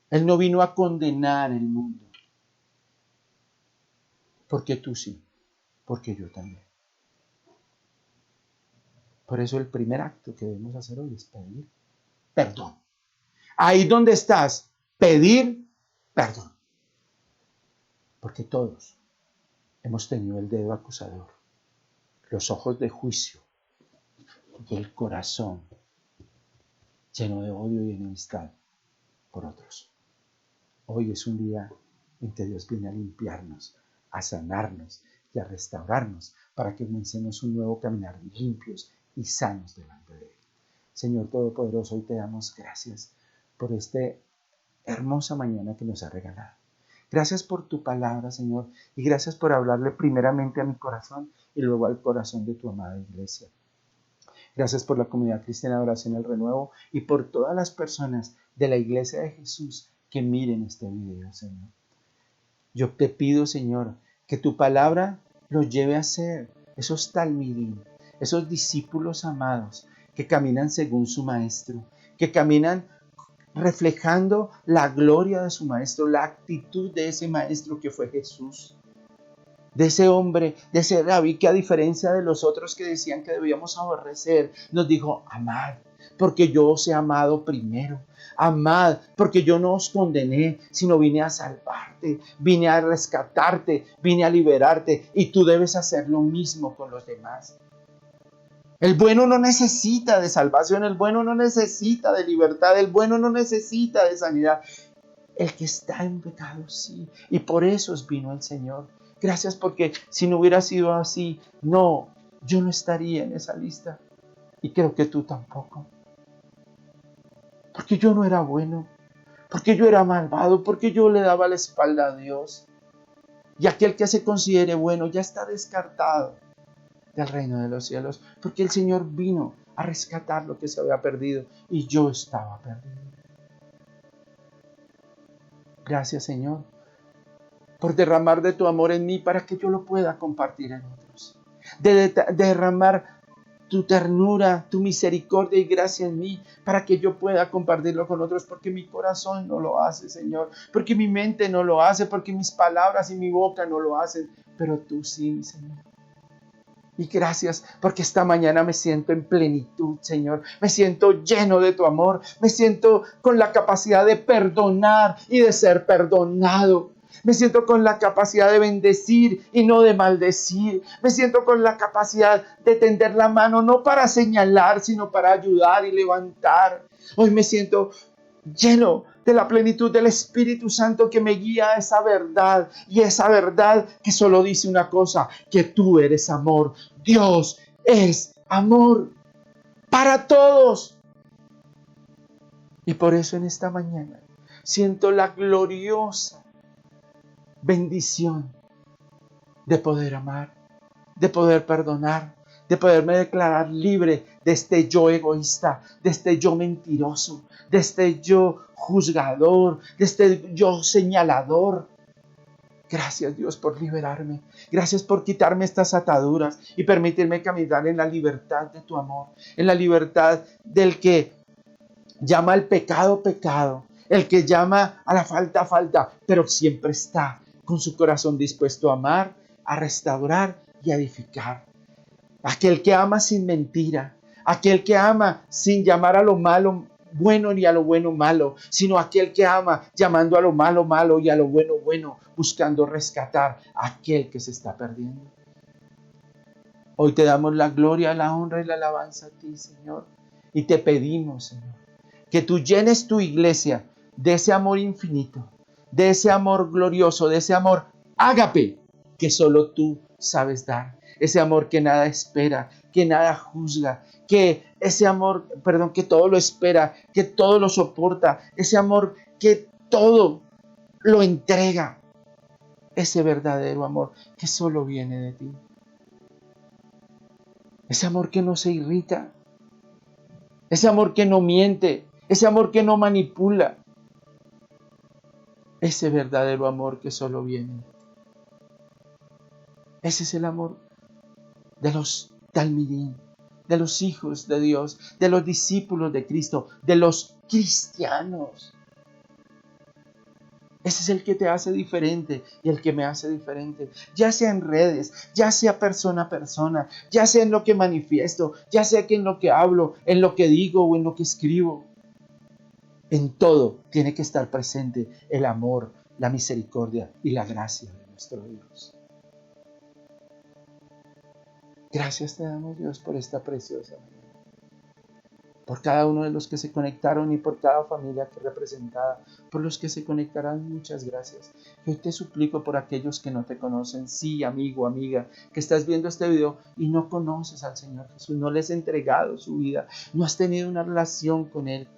Él no vino a condenar el mundo, Porque tú sí, porque yo también. Por eso el primer acto que debemos hacer hoy es pedir perdón. Ahí donde estás, pedir perdón. Porque todos hemos tenido el dedo acusador, los ojos de juicio y el corazón lleno de odio y enemistad por otros. Hoy es un día en que Dios viene a limpiarnos, a sanarnos y a restaurarnos para que comencemos un nuevo caminar limpios y sanos delante de Él. Señor Todopoderoso, hoy te damos gracias por esta hermosa mañana que nos ha regalado. Gracias por tu palabra, Señor, y gracias por hablarle primeramente a mi corazón y luego al corazón de tu amada iglesia. Gracias por la comunidad cristiana de oración El Renuevo y por todas las personas de la iglesia de Jesús que miren este video, Señor. Yo te pido, Señor, que tu palabra los lleve a ser esos talmidim, esos discípulos amados que caminan según su maestro, que caminan reflejando la gloria de su maestro, la actitud de ese maestro que fue Jesús. De ese hombre, de ese David que a diferencia de los otros que decían que debíamos aborrecer, nos dijo, amad, porque yo os he amado primero. Amad, porque yo no os condené, sino vine a salvarte, vine a rescatarte, vine a liberarte, y tú debes hacer lo mismo con los demás. El bueno no necesita de salvación, el bueno no necesita de libertad, el bueno no necesita de sanidad. El que está en pecado sí, y por eso vino el Señor. Gracias porque si no hubiera sido así, yo no estaría en esa lista. Y creo que tú tampoco. Porque yo no era bueno, porque yo era malvado, porque yo le daba la espalda a Dios. Y aquel que se considere bueno ya está descartado del reino de los cielos, porque el Señor vino a rescatar lo que se había perdido y yo estaba perdido. Gracias, Señor, por derramar de tu amor en mí para que yo lo pueda compartir en otros. De derramar tu ternura, tu misericordia y gracia en mí para que yo pueda compartirlo con otros, porque mi corazón no lo hace, Señor, porque mi mente no lo hace, porque mis palabras y mi boca no lo hacen, pero tú sí, mi Señor. Y gracias porque esta mañana me siento en plenitud, Señor. Me siento lleno de tu amor. Me siento con la capacidad de perdonar y de ser perdonado. Me siento con la capacidad de bendecir y no de maldecir. Me siento con la capacidad de tender la mano, no para señalar, sino para ayudar y levantar. Hoy me siento lleno de la plenitud del Espíritu Santo que me guía a esa verdad, y esa verdad que solo dice una cosa, que tú eres amor. Dios es amor para todos. Y por eso en esta mañana siento la gloriosa bendición de poder amar, de poder perdonar, de poderme declarar libre de este yo egoísta, de este yo mentiroso, de este yo juzgador, de este yo señalador. Gracias, Dios, por liberarme. Gracias por quitarme estas ataduras y permitirme caminar en la libertad de tu amor, en la libertad del que llama al pecado, pecado, el que llama a la falta, falta, pero siempre está con su corazón dispuesto a amar, a restaurar y a edificar. Aquel que ama sin mentira, aquel que ama sin llamar a lo malo bueno ni a lo bueno malo, sino aquel que ama llamando a lo malo malo y a lo bueno bueno, buscando rescatar a aquel que se está perdiendo. Hoy te damos la gloria, la honra y la alabanza a ti, Señor, y te pedimos, Señor, que tú llenes tu iglesia de ese amor infinito, de ese amor glorioso, de ese amor ágape que solo tú sabes dar. Ese amor que nada espera, que nada juzga, que ese amor, que todo lo espera, que todo lo soporta, ese amor que todo lo entrega. Ese verdadero amor que solo viene de ti. Ese amor que no se irrita, ese amor que no miente, ese amor que no manipula. Ese verdadero amor que solo viene de ti. Ese es el amor de los talmidim, de los hijos de Dios, de los discípulos de Cristo, de los cristianos. Ese es el que te hace diferente y el que me hace diferente. Ya sea en redes, ya sea persona a persona, ya sea en lo que manifiesto, ya sea que en lo que hablo, en lo que digo o en lo que escribo. En todo tiene que estar presente el amor, la misericordia y la gracia de nuestro Dios. Gracias te damos, Dios, por esta preciosa mañana. Por cada uno de los que se conectaron y por cada familia que representada, por los que se conectarán, muchas gracias. Hoy te suplico por aquellos que no te conocen, sí, amigo, amiga, que estás viendo este video y no conoces al Señor Jesús, no le has entregado su vida, no has tenido una relación con Él.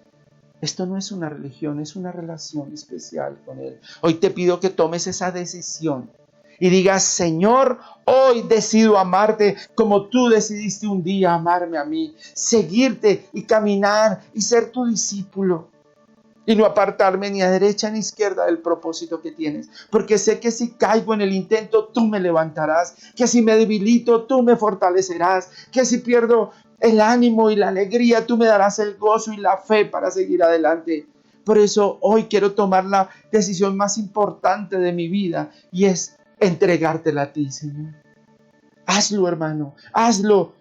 Esto no es una religión, es una relación especial con Él. Hoy te pido que tomes esa decisión y digas, Señor, hoy decido amarte como tú decidiste un día amarme a mí, seguirte y caminar y ser tu discípulo. Y no apartarme ni a derecha ni a izquierda del propósito que tienes. Porque sé que si caigo en el intento, tú me levantarás. Que si me debilito, tú me fortalecerás. Que si pierdo el ánimo y la alegría, tú me darás el gozo y la fe para seguir adelante. Por eso hoy quiero tomar la decisión más importante de mi vida y es entregártela a ti, Señor. Hazlo, hermano. Hazlo,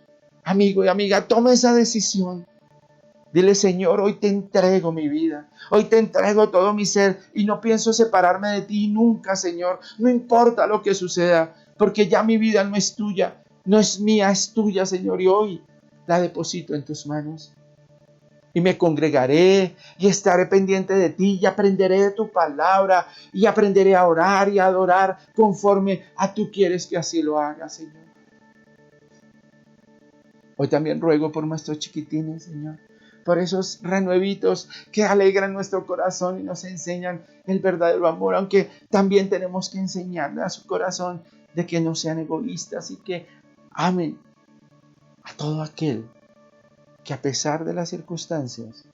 amigo y amiga. Toma esa decisión. Dile, Señor, hoy te entrego mi vida, hoy te entrego todo mi ser y no pienso separarme de ti nunca, Señor. No importa lo que suceda, porque ya mi vida no es tuya, no es mía, es tuya, Señor. Y hoy la deposito en tus manos. Y me congregaré y estaré pendiente de ti y aprenderé de tu palabra y aprenderé a orar y a adorar conforme a tú quieres que así lo haga, Señor. Hoy también ruego por nuestros chiquitines, Señor, por esos renuevitos que alegran nuestro corazón y nos enseñan el verdadero amor, aunque también tenemos que enseñarle a su corazón de que no sean egoístas y que amen a todo aquel que a pesar de las circunstancias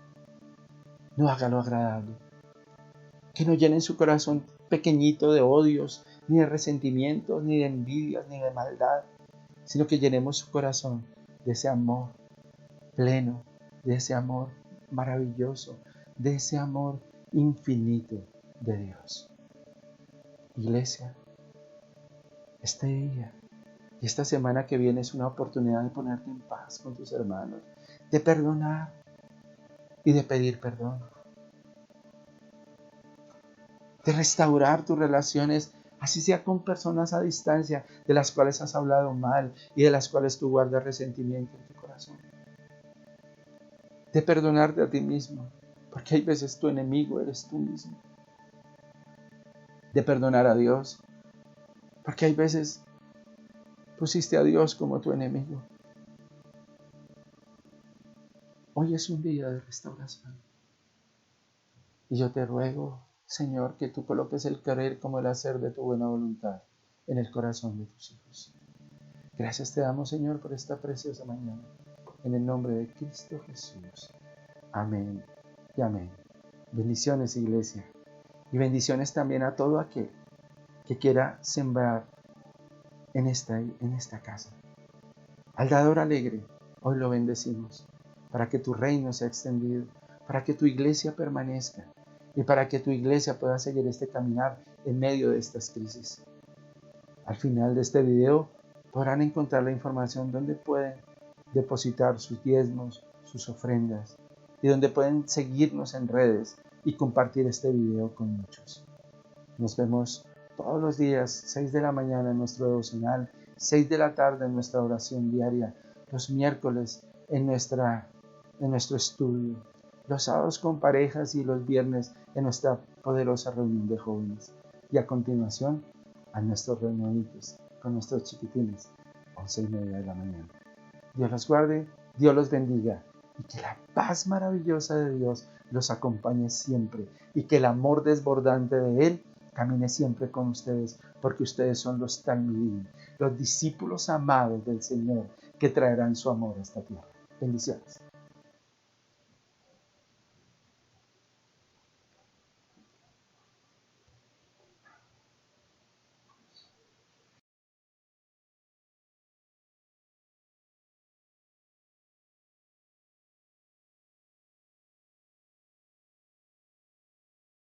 no haga lo agradable, que no llenen su corazón pequeñito de odios, ni de resentimientos, ni de envidias, ni de maldad, sino que llenemos su corazón de ese amor pleno, de ese amor maravilloso, de ese amor infinito de Dios. Iglesia, este día y esta semana que viene es una oportunidad de ponerte en paz con tus hermanos, de perdonar y de pedir perdón, de restaurar tus relaciones, así sea con personas a distancia de las cuales has hablado mal y de las cuales tú guardas resentimiento en tu corazón. De perdonarte a ti mismo, porque hay veces tu enemigo eres tú mismo. De perdonar a Dios, porque hay veces pusiste a Dios como tu enemigo. Hoy es un día de restauración. Y yo te ruego, Señor, que tú coloques el querer como el hacer de tu buena voluntad en el corazón de tus hijos. Gracias te damos, Señor, por esta preciosa mañana. En el nombre de Cristo Jesús. Amén y amén. Bendiciones, iglesia. Y bendiciones también a todo aquel que quiera sembrar en esta casa. Al dador alegre, hoy lo bendecimos para que tu reino sea extendido, para que tu iglesia permanezca y para que tu iglesia pueda seguir este caminar en medio de estas crisis. Al final de este video podrán encontrar la información donde pueden depositar sus diezmos, sus ofrendas y donde pueden seguirnos en redes y compartir este video con muchos. Nos vemos todos los días, 6 de la mañana en nuestro devocional, 6 de la tarde en nuestra oración diaria, los miércoles en nuestro estudio, los sábados con parejas y los viernes en nuestra poderosa reunión de jóvenes. Y a continuación, a nuestros reunionitos con nuestros chiquitines, 11:30 de la mañana. Dios los guarde, Dios los bendiga y que la paz maravillosa de Dios los acompañe siempre y que el amor desbordante de Él camine siempre con ustedes, porque ustedes son los talmidim, los discípulos amados del Señor que traerán su amor a esta tierra. Bendiciones.